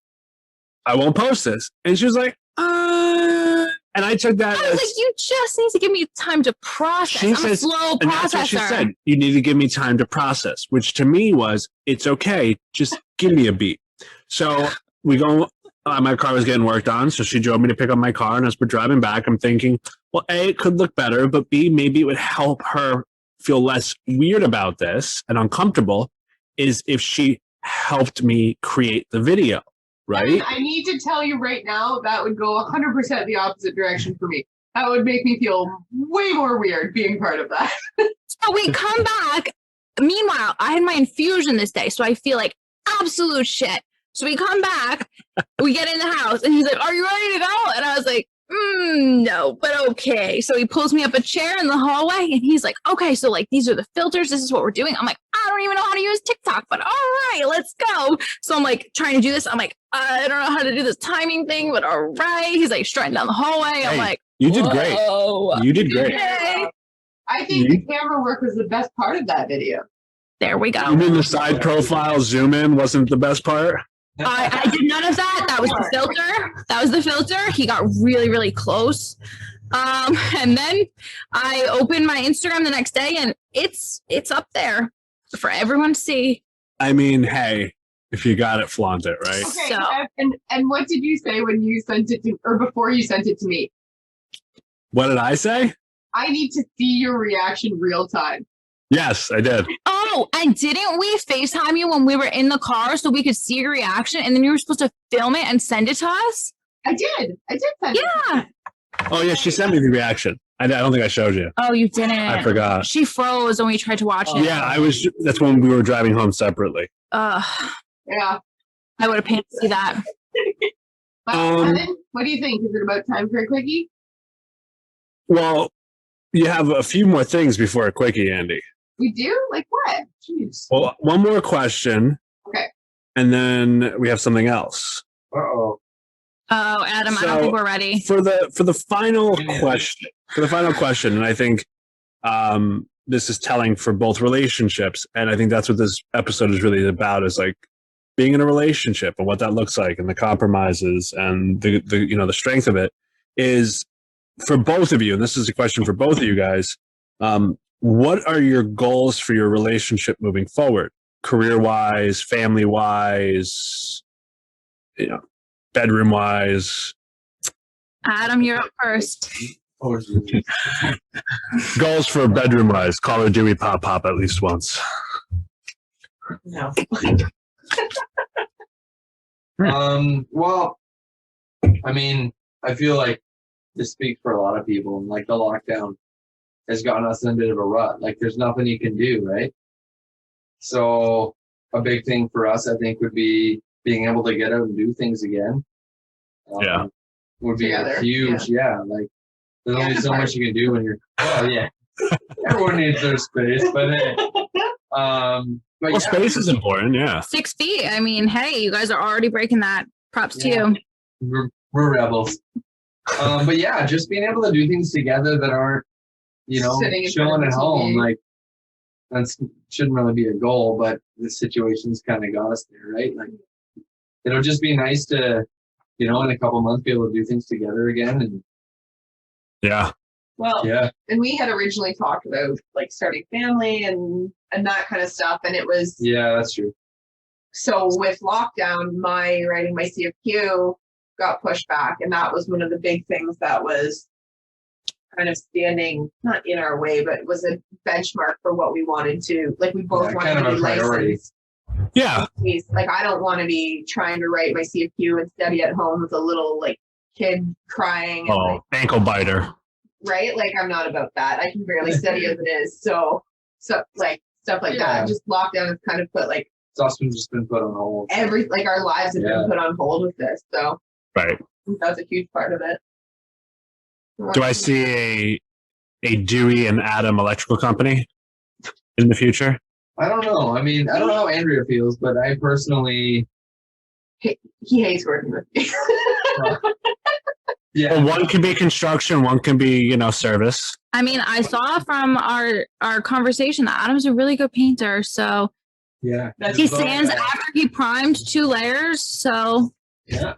I won't post this. And she was like, and I took that I was like, you just need to give me time to process. I'm a slow processor. And that's what she said. You need to give me time to process, which to me was, it's okay. Just give me a beat. So we go, my car was getting worked on. So she drove me to pick up my car. And as we're driving back, I'm thinking, well, A, it could look better, but B, maybe it would help her feel less weird about this and uncomfortable is if she helped me create the video. Right? I need to tell you right now, that would go 100% the opposite direction for me. That would make me feel way more weird being part of that. So we come back. Meanwhile, I had my infusion this day, so I feel like absolute shit. So we come back, we get in the house, and he's like, are you ready to go? And I was like, no, but okay. So he pulls me up a chair in the hallway, and he's like, okay, so like these are the filters. This is what we're doing. I'm like, I don't even know how to use TikTok, but all right, let's go. So I'm like trying to do this. I'm like, I don't know how to do this timing thing, but all right. He's like strutting down the hallway. I'm like, you did great. You did great. I think the camera work was the best part of that video. There we go. You mean the side profile zoom in wasn't the best part? I did none of that. That was the filter. That was the filter. He got really, really close. And then I opened my Instagram the next day and it's up there for everyone to see. I mean, hey, if you got it, flaunt it, right? Okay, So, and what did you say when you sent it to, or before you sent it to me? What did I say? I need to see your reaction real time. Yes, I did. oh, and didn't we FaceTime you when we were in the car so we could see your reaction and then you were supposed to film it and send it to us? I did send it. Yeah. Oh, yeah, she sent me the reaction. I don't think I showed you. Oh, you didn't. I forgot. She froze when we tried to watch it. Yeah, that's when we were driving home separately. Yeah. I would have paid to see that. Evan, what do you think? Is it about time for a quickie? Well, you have a few more things before a quickie, Andie. We do? Like what? Jeez. Well, one more question. Okay. And then we have something else. Uh-oh. Oh, Adam, I don't So, think we're ready. For the final question, and I think this is telling for both relationships, and I think that's what this episode is really about, is like being in a relationship and what that looks like and the compromises and the strength of it is for both of you. And this is a question for both of you guys. What are your goals for your relationship moving forward? Career-wise, family-wise, bedroom-wise? Adam, you're up first. Goals for bedroom-wise. Call her Dewey Pop Pop at least once. No. Well, I mean, I feel like this speaks for a lot of people, and like the lockdown has gotten us in a bit of a rut. Like there's nothing you can do, right? So a big thing for us, I think, would be being able to get out and do things again. Would be a huge, like there's only so much you can do when you're, everyone needs their space, but hey, space is important, yeah. 6 feet. I mean, hey, you guys are already breaking that. Props to you. We're rebels. But yeah, just being able to do things together that aren't, chilling at home, like that shouldn't really be a goal, but the situation's kind of got us there, right? Like it'll just be nice to, in a couple months be able to do things together again. And and we had originally talked about like starting family and that kind of stuff, and it was that's true. so with lockdown, my writing my CFQ got pushed back, and that was one of the big things that was kind of standing not in our way, but it was a benchmark for what we wanted to, like, we both wanted kind of to a be priority. licensed. Yeah. Like, I don't want to be trying to write my CFQ and study at home with a little like kid crying and, Oh, ankle biter. right? Like, I'm not about that. I can barely study as it is. So like stuff like Yeah. that. Just lockdown has kind of put like It's also just been put on hold. like our lives have Yeah. been put on hold with this. So Right. that's a huge part of it. Do I see a Dewey and Adam electrical company in the future? I don't know. I mean, I don't know how Andrea feels, but I personally, He hates working with me. yeah. Well, one can be construction, one can be, service. I mean, I saw from our conversation that Adam's a really good painter. So Yeah. That's he Just vote sands that. after he primed 2 layers. So Yeah.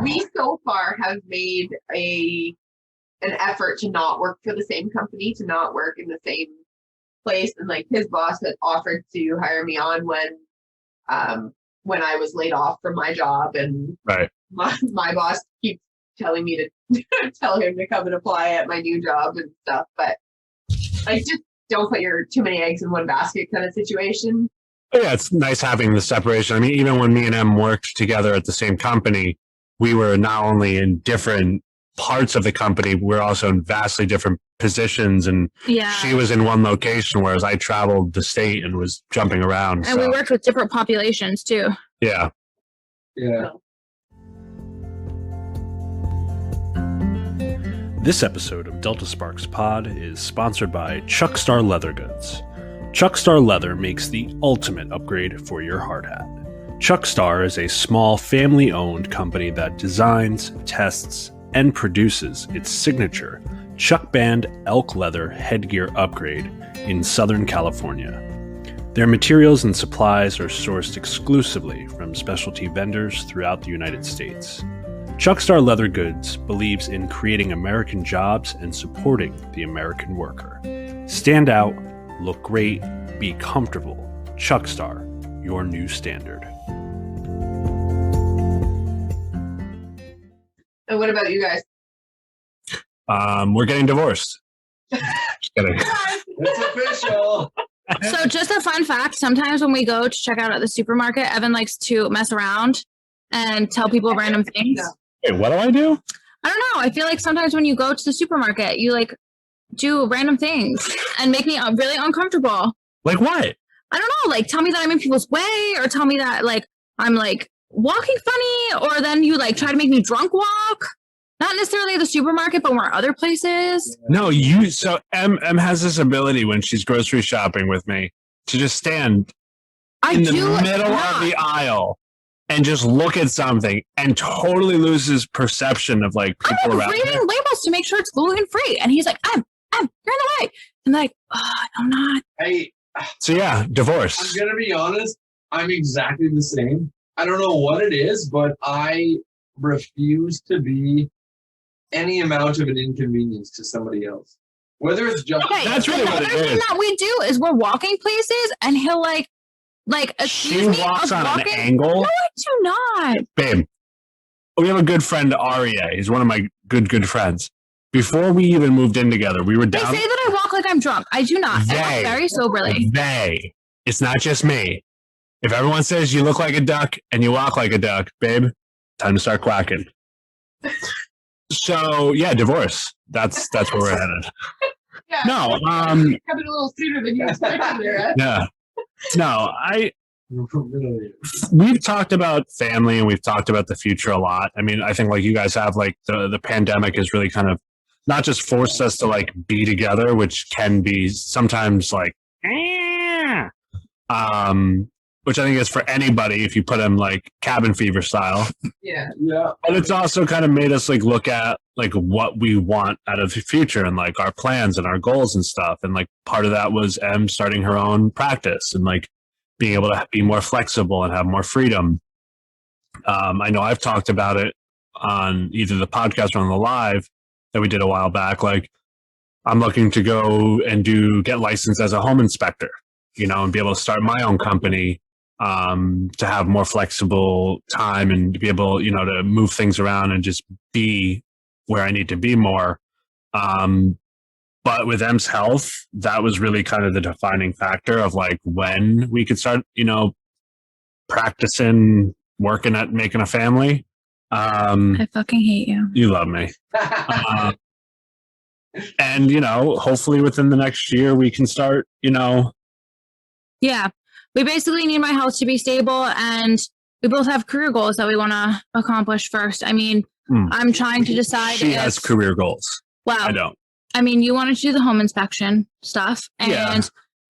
We so far have made an effort to not work for the same company, to not work in the same place. And like his boss had offered to hire me on when I was laid off from my job, and Right. my boss keeps telling me to tell him to come and apply at my new job and stuff. But like, just don't put your too many eggs in one basket kind of situation. Yeah, it's nice having the separation. I mean, even when me and Em worked together at the same company, we were not only in different parts of the company, we were also in vastly different positions. And yeah. she was in one location, whereas I traveled the state and was jumping around. And we so, worked with different populations too. yeah. Yeah. This episode of Delta Sparks Pod is sponsored by Chuckstar Leather Goods. Chuckstar Leather makes the ultimate upgrade for your hard hat. Chuckstar is a small family-owned company that designs, tests, and produces its signature Chuck Band elk leather headgear upgrade in Southern California. Their materials and supplies are sourced exclusively from specialty vendors throughout the United States. Chuckstar Leather Goods believes in creating American jobs and supporting the American worker. Stand out, look great, be comfortable. Chuckstar, your new standard. And what about you guys? We're getting divorced. Just kidding. It's official. So just a fun fact, sometimes when we go to check out at the supermarket, Evan likes to mess around and tell people random things. Wait, what do I do? I don't know. I feel like sometimes when you go to the supermarket, you like do random things and make me really uncomfortable. Like what? I don't know, like tell me that I'm in people's way, or tell me that like I'm like walking funny, or then you like try to make me drunk walk. Not necessarily at the supermarket, but more other places. No, so Em has this ability when she's grocery shopping with me to just stand in the middle of the aisle and just look at something and totally loses perception of like people I'm around reading her. labels to make sure it's gluten free, and he's like, "I'm, you're in the way," and like, "Oh, I'm not." Hey, So yeah, I'm divorce. gonna be honest. I'm exactly the same. I don't know what it is, but I refuse to be any amount of an inconvenience to somebody else. Whether it's just Okay, That's really the what other it thing is. that we do is we're walking places, and he'll like She accuse me walks of on walking. an angle. No, I do not. Babe, we have a good friend, Aria. He's one of my good friends. Before we even moved in together, we were They down. say that I walk like I'm drunk. I do not. I walk They. very soberly. It's not just me. If everyone says you look like a duck and you walk like a duck, babe, time to start quacking. So yeah, divorce. That's where we're headed. Yeah. No, Coming a little sooner than you expected there. yeah. No, really. we've talked about family and we've talked about the future a lot. I mean, I think like you guys have, like the pandemic has really kind of not just forced us to like be together, which can be sometimes like, which I think is for anybody if you put them like cabin fever style. Yeah. Yeah. But it's also kind of made us like look at like what we want out of the future and like our plans and our goals and stuff. And like part of that was Em starting her own practice and like being able to be more flexible and have more freedom. I know I've talked about it on either the podcast or on the live that we did a while back. Like I'm looking to go and get licensed as a home inspector. and be able to start my own company, to have more flexible time and to be able, to move things around and just be where I need to be more. But with M's health, that was really kind of the defining factor of like when we could start, practicing working at making a family. I fucking hate you. You love me. And, hopefully within the next year we can start, Yeah. We basically need my health to be stable, and we both have career goals that we want to accomplish first. I mean, I'm trying to decide. She has career goals. Wow. I don't. I mean, you wanted to do the home inspection stuff, and Yeah.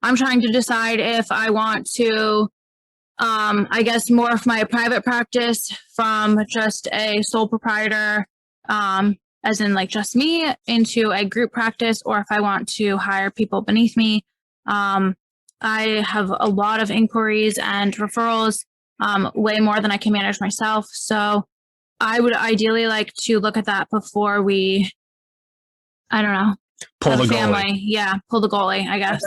I'm trying to decide if I want to, I guess, morph my private practice from just a sole proprietor, as in like just me, into a group practice, or if I want to hire people beneath me. I have a lot of inquiries and referrals, way more than I can manage myself. So I would ideally like to look at that before we, I don't know, Pull the family. goalie. Yeah, pull the goalie, I guess.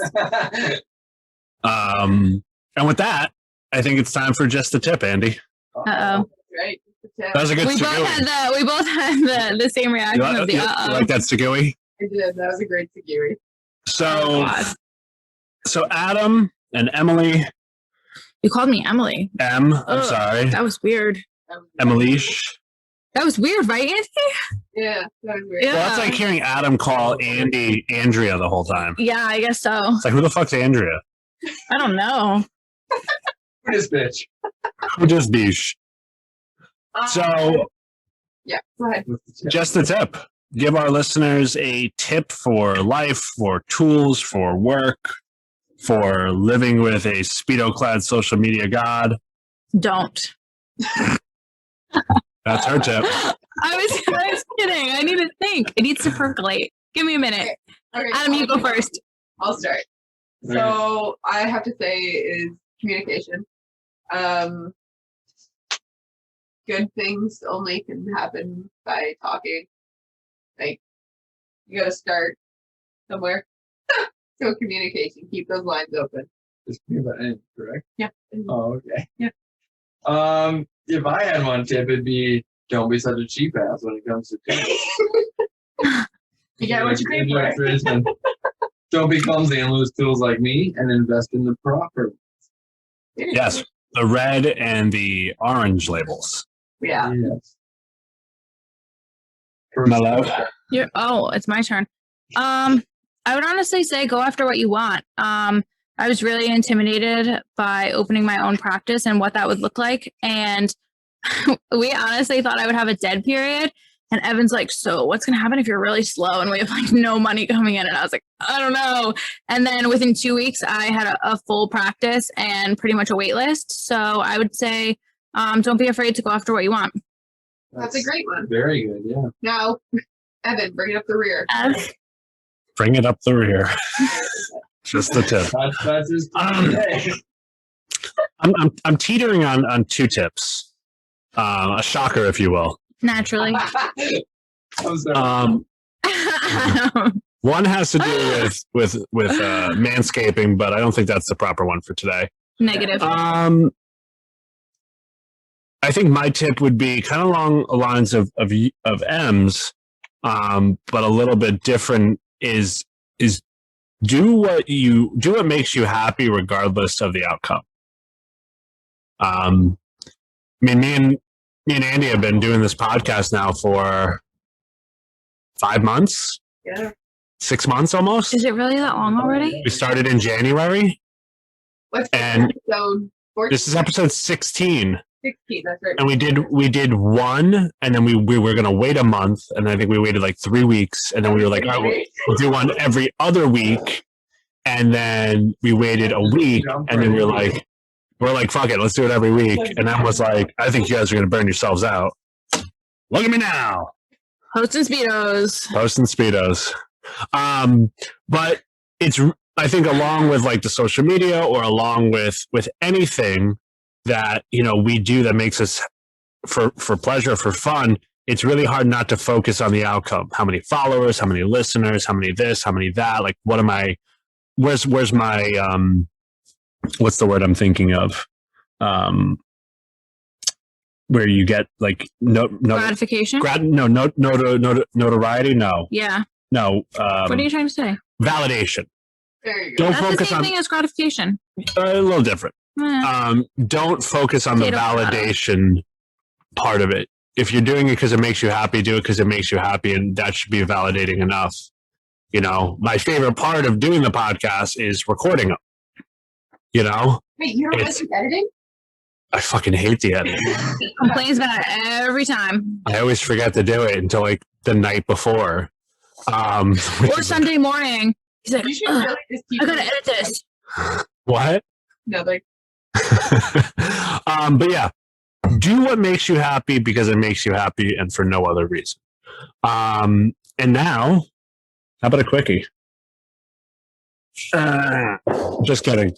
And with that, I think it's time for just a tip, Andy. Uh-oh. Right. That was a good We both had the same reaction of the you uh-oh. like that Segui? I did. That was a great Segui. So, God. so Adam and Emily, You called me Emily. I'm Ugh. sorry, That was weird. Emileesh. That was weird, right, Andy? Yeah, that was great. Yeah. Well, that's like hearing Adam call Andy Andrea the whole time. Yeah, I guess so. It's like, who the fuck's Andrea? I don't know. This bitch. Who just beesh? So, Yeah, go ahead. just a tip. Give our listeners a tip for life, for tools, for work, for living with a Speedo-clad social media god. Don't. That's her tip. I was kidding. I need to think. It needs to percolate. Give me a minute. Okay, Adam, you go first. I'll start. So I have to say is communication. Good things only can happen by talking. Like, you gotta start somewhere. So communication, keep those lines open. Just me about end, correct? Yeah. Oh, okay. Yeah. If I had one tip, it'd be don't be such a cheap ass when it comes to tips. You get what you pay for. Don't be clumsy and lose tools like me, and invest in the proper. Yes, the red and the orange labels. Yeah. Yes. My love. It's my turn. I would honestly say go after what you want. I was really intimidated by opening my own practice and what that would look like. And we honestly thought I would have a dead period. And Evan's like, so what's going to happen if you're really slow and we have like no money coming in? And I was like, I don't know. And then within 2 weeks, I had a full practice and pretty much a wait list. So I would say, don't be afraid to go after what you want. That's a great one. Very good, yeah. Now, Evan, bring it up the rear. Bring it up the rear. Just the tip. That's his today. I'm teetering on two tips. A shocker, if you will. Naturally. I'm sorry. One has to do with manscaping, but I don't think that's the proper one for today. Negative. I think my tip would be kind of along the lines of M's, but a little bit different. Is do what makes you happy regardless of the outcome. I mean, me and Andy have been doing this podcast now for 5 months. Yeah. 6 months almost. Is it really that long already? We started in January. What's And episode 14? This is episode 16. 16, that's right. And we did one, and then we were going to wait a month, and I think we waited like 3 weeks, and then we were like, all right, we'll do one every other week, and then we waited a week, and then we're like, fuck it, let's do it every week. And I was like, I think you guys are going to burn yourselves out. Look at me now. Posting Speedos. Posting Speedos. But it's, I think along with like the social media or along with anything that, we do that makes us for pleasure, for fun, it's really hard not to focus on the outcome. How many followers, how many listeners, how many this, how many that, like, what am I, where's my, what's the word I'm thinking of? Where you get like Gratification? notoriety? No. Yeah. No. What are you trying to say? Validation. There you go. Don't That's the focus same on thing as gratification. a little different. Eh. Don't focus on the Potato potato. validation part of it. If you're doing it because it makes you happy, do it because it makes you happy, and that should be validating enough. You know, my favorite part of doing the podcast is recording them. You know, Wait, you don't like the editing? I fucking hate the editing. Complains about it every time. I always forget to do it until like the night before. Or Sunday morning. He's like, You should "Ugh, really just keep I gotta edit this. What? No, like, But yeah, do what makes you happy because it makes you happy and for no other reason. And now, how about a quickie? Just kidding.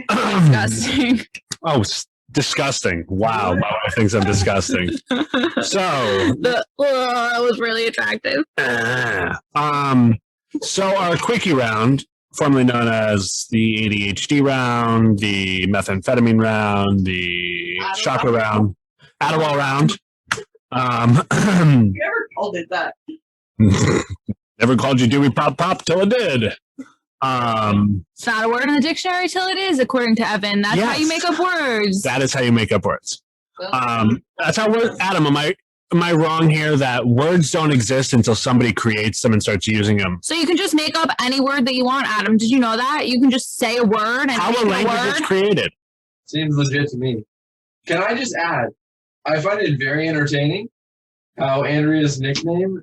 Disgusting. Oh, disgusting. Wow. My wife thinks I'm disgusting. So, That was really attractive. so our quickie round, formerly known as the ADHD round, the methamphetamine round, the Adderall. chocolate round, Adderall round. you never called it that. Never called you Dewey Pop Pop till it did. It's not a word in the dictionary till it is, according to Evan. That's how you Yes. make up words. That is how you make up words. That's how words. Adam, am I wrong here that words don't exist until somebody creates them and starts using them? So you can just make up any word that you want, Adam. Did you know that? You can just say a word and How make a a language is word. created. Seems legit to me. Can I just add? I find it very entertaining how Andrea's nickname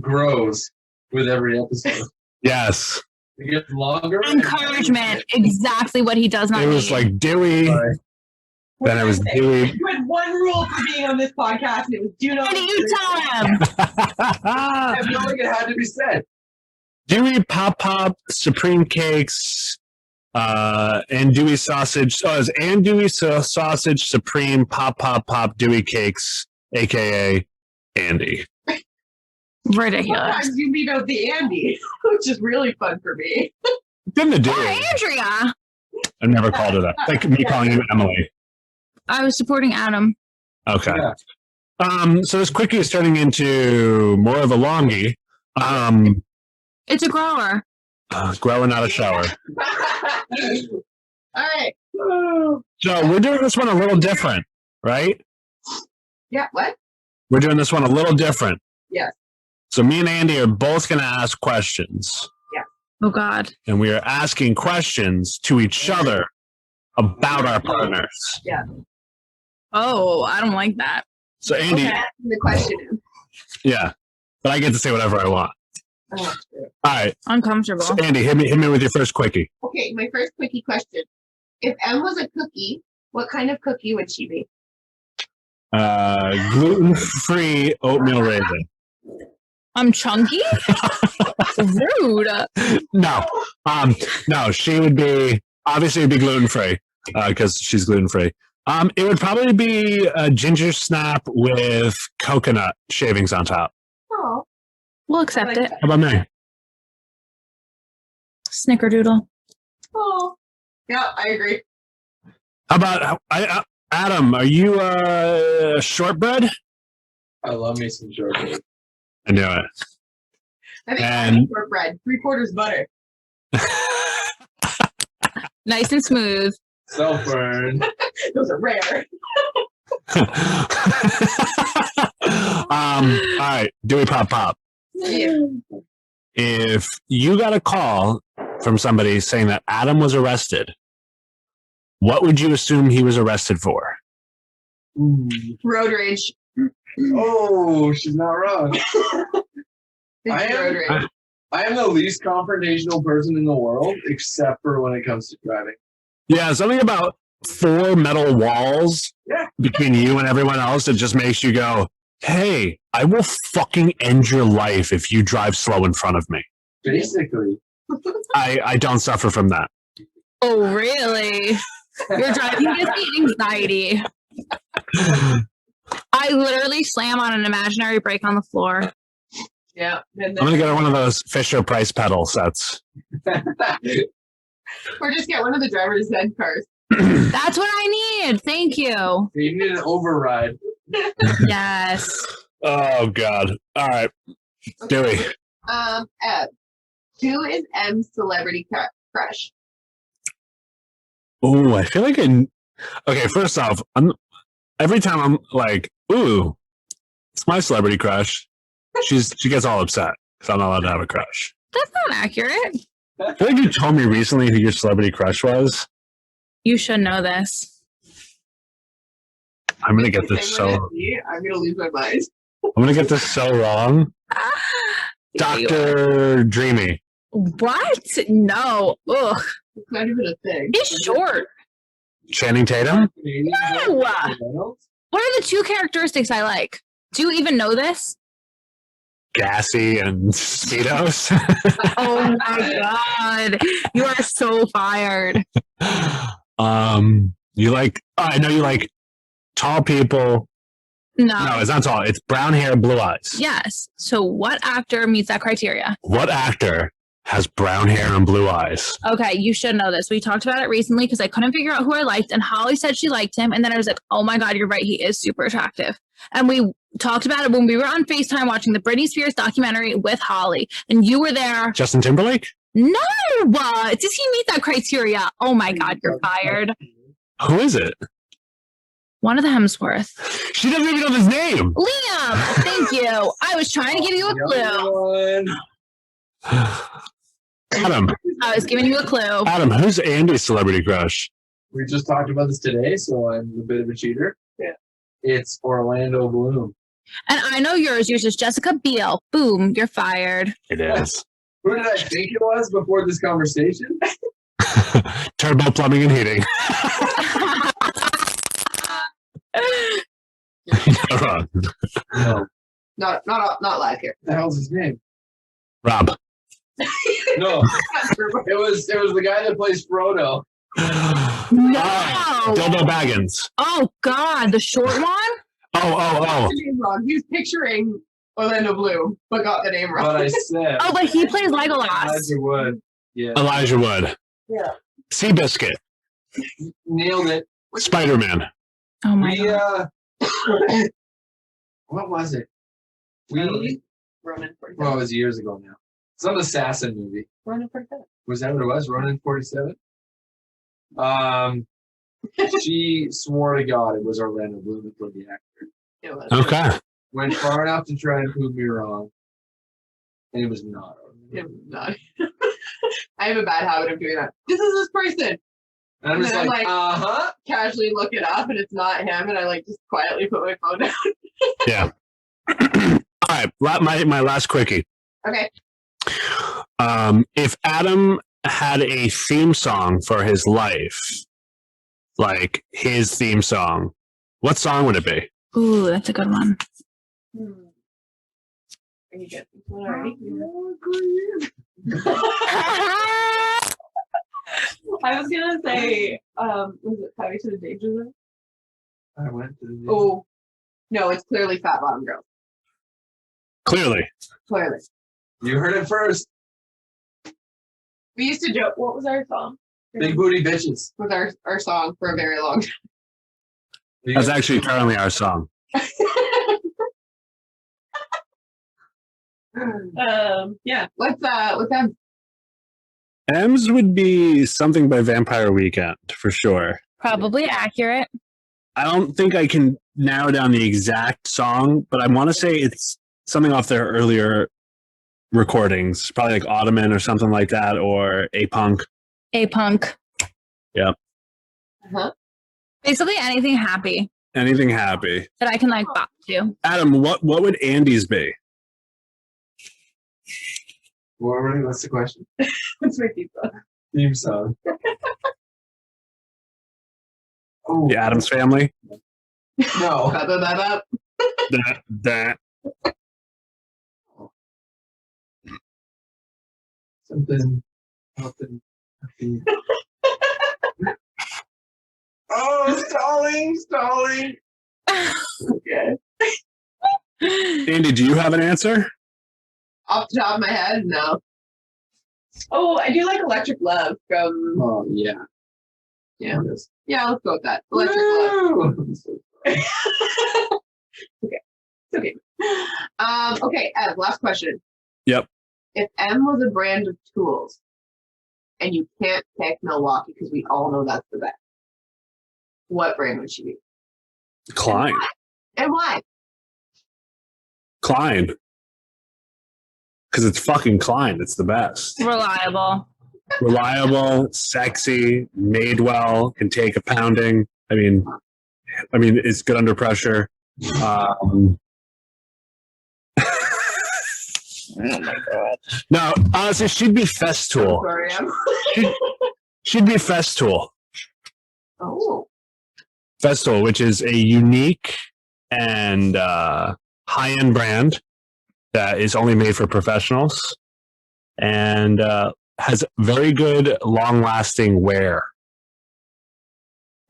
grows with every episode. Yes. It gets longer. Encouragement. Exactly what he does not It was need. like Dewey. Sorry. Then it was Dewey. You had one rule for being on this podcast, and it was do not. Why did you tell him? I felt like it had to be said. Dewey Pop Pop Supreme Cakes and Dewey Sausage. Oh, it's and Dewey Sausage Supreme Pop Pop Pop Dewey Cakes, aka Andie. Ridiculous. Sometimes you leave out the Andie, which is really fun for me. Good to do. Or Andrea. I've never called her that. Like me calling you Emily. I was supporting Adam. Okay. Yeah. So this quickie is turning into more of a longie. It's a grower. Growing out of shower. All right. So we're doing this one a little different, right? Yeah. What? We're doing this one a little different. Yes. So me and Andie are both going to ask questions. Oh, God. And we are asking questions to each other about our partners. Yeah. Oh, I don't like that. So Andie, Okay. The question is. yeah, but I get to say whatever I want. Oh, true. All right. Uncomfortable. So Andie, hit me with your first quickie. Okay, my first quickie question. If M was a cookie, what kind of cookie would she be? Gluten-free oatmeal raisin. I'm chunky? Rude. No, no, she would be obviously it'd be gluten-free because she's gluten-free. It would probably be a ginger snap with coconut shavings on top. Oh, We'll accept I like it. that. How about me? Snickerdoodle. Oh. Yeah, I agree. How about Adam? Are you shortbread? I love me some shortbread. I knew it. I think And- I'm shortbread, 3/4 butter. Nice and smooth. Self-burn. Those are rare. All right, Dewey Pop Pop. Yeah. If you got a call from somebody saying that Adam was arrested, what would you assume he was arrested for? Ooh. Road rage. Oh, she's not wrong. It's I am- road rage. I am the least confrontational person in the world, except for when it comes to driving. Yeah, something about 4 metal walls Yeah. between you and everyone else that just makes you go, hey, I will fucking end your life if you drive slow in front of me. Basically. I don't suffer from that. Oh, really? Your driving gives me anxiety. I literally slam on an imaginary brake on the floor. Yeah. And I'm going to get one of those Fisher Price pedal sets. Or just get one of the driver's ed cars. That's what I need. Thank you. You need an override. Yes. Oh God! All right, Dewey. Ev, who is M's celebrity crush? Oh, I feel like okay. First off, every time I'm like, "Ooh, it's my celebrity crush," she gets all upset because I'm not allowed to have a crush. That's not accurate. I feel like you told me recently who your celebrity crush was. You should know this. I'm gonna get this so. I'm gonna lose my mind. I'm gonna get this so wrong. Yeah, you are. Dr. Dreamy. What? No. Ugh. It's not even a thing. He's short. Channing Tatum. No. What are the two characteristics I like? Do you even know this? Gassy and Speedos. Oh my God. You are so fired. You like, I know you like tall people. No, it's not tall. It's brown hair, blue eyes. Yes. So what actor meets that criteria? What actor has brown hair and blue eyes? Okay, you should know this. We talked about it recently because I couldn't figure out who I liked, and Holly said she liked him, and then I was like, oh my God, you're right. He is super attractive. And we talked about it when we were on FaceTime watching the Britney Spears documentary with Holly, and you were there. Justin Timberlake? No! Does he meet that criteria? Oh my God, you're fired. Who is it? One of the Hemsworth. She doesn't even know his name. Liam! Thank you. I was trying to give you a clue. Adam. I was giving you a clue. Adam, who's Andie's celebrity crush? We just talked about this today, so I'm a bit of a cheater. Yeah. It's Orlando Bloom. And I know yours. Yours is Jessica Biel. Boom, you're fired. It is. Who did I think it was before this conversation? Turbo Plumbing and Heating. You're wrong. No. Not live here. What the hell's his name? Rob. No. It was the guy that plays Frodo. No. Bilbo Baggins. Oh God, the short one? Oh. The name wrong. He was picturing Orlando Bloom, but got the name wrong. But I said. Oh, but he plays Legolas. Elijah Wood. Yeah. Elijah Wood. Yeah. Seabiscuit. Nailed it. Spider-Man. Oh my God. What was it? Ronan Well, it 47. was years ago now. Some assassin movie. Ronan 47. Was that what it was? Ronan 47? She swore to God it was Orlando Bloom for the actor. It was. Okay. Went far enough to try and prove me wrong. And it was not Orlando. It was not. I have a bad habit of doing that. This is this person. And I'm just And then like, I'm uh-huh. Casually look it up, and it's not him, and I like just quietly put my phone down. Yeah. All right. My last quickie. Okay. If Adam had a theme song for his life, like his theme song, what song would it be? Ooh, that's a good one. Are you getting one already? I was gonna say, was it Patty to the Danger Zone? I went to the Oh, no, it's clearly Fat Bottom Girls. Clearly. Clearly. You heard it first. We used to joke. What was our song? Big Booty Bitches. Was our song for a very long time. That's actually currently our song. Yeah. What's that? M's would be something by Vampire Weekend for sure. Probably accurate. I don't think I can narrow down the exact song, but I want to say it's something off their earlier recordings, probably like Ottoman or something like that, or A-Punk. A-Punk. Yep. Uh-huh. Basically anything happy Anything happy. that I can like bop to. Adam, what would Andie's be? What's the question? What's my pizza? Theme song. Oh, The Addams Family? no. Ba-ba-ba-ba. that. Something. Oh, stalling. Okay. Andie, do you have an answer? Off the top of my head, no. Oh, I do like Electric Love from. Oh yeah. Yeah. Yeah, let's go with that. Electric Love. Woo! Okay. It's okay. Okay, Ev, last question. Yep. If M was a brand of tools and you can't pick Milwaukee because we all know that's the best, what brand would she be? Klein. And why? Klein. Because it's fucking Klein. It's the best. Reliable. Reliable, sexy, made well, can take a pounding. I mean, it's good under pressure. Oh my god. No, honestly, she'd be Festool. Sorry, Em. She'd be Festool. Oh. Festool, which is a unique and high-end brand that is only made for professionals and has very good, long-lasting wear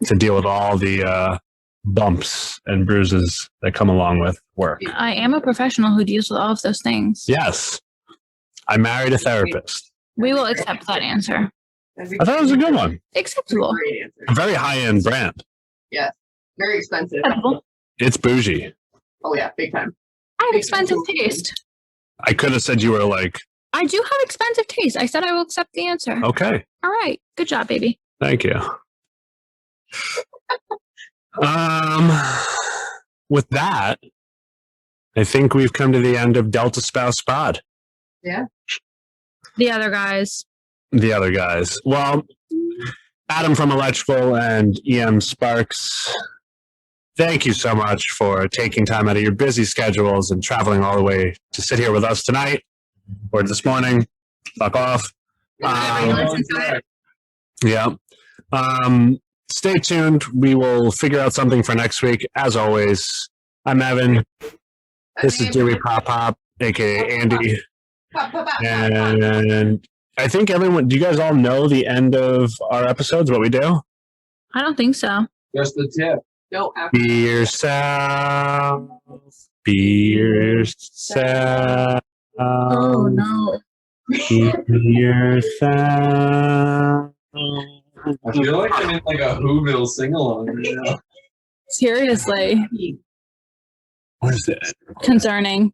to deal with all the bumps and bruises that come along with work. I am a professional who deals with all of those things. Yes. I married a therapist. We will accept that answer. I thought it was a good one. Acceptable. Great answer. A very high-end brand. Yes. Very expensive. Acceptable. It's bougie. Oh yeah, big time. I have expensive taste. I could have said you were like, I do have expensive taste. I said I will accept the answer. okay, All right. Good job, baby. thank you. With that, I think we've come to the end of Delta Spouse Pod. Yeah. The other guys. The other guys. Well, Adam from Electrical and EM Sparks, thank you so much for taking time out of your busy schedules and traveling all the way to sit here with us tonight or this morning. Fuck off. Yeah. Stay tuned. We will figure out something for next week. As always, I'm Evan. This is Dewey Pop Pop, aka Andie. Pop, pop, pop, pop, pop. And I think everyone, do you guys all know the end of our episodes, what we do? I don't think so. Just the tip. No, after. Be yourself. Be yourself. Oh, no. Be yourself. I feel like I'm in like a Whoville sing-along right now. Seriously. What is it? Concerning.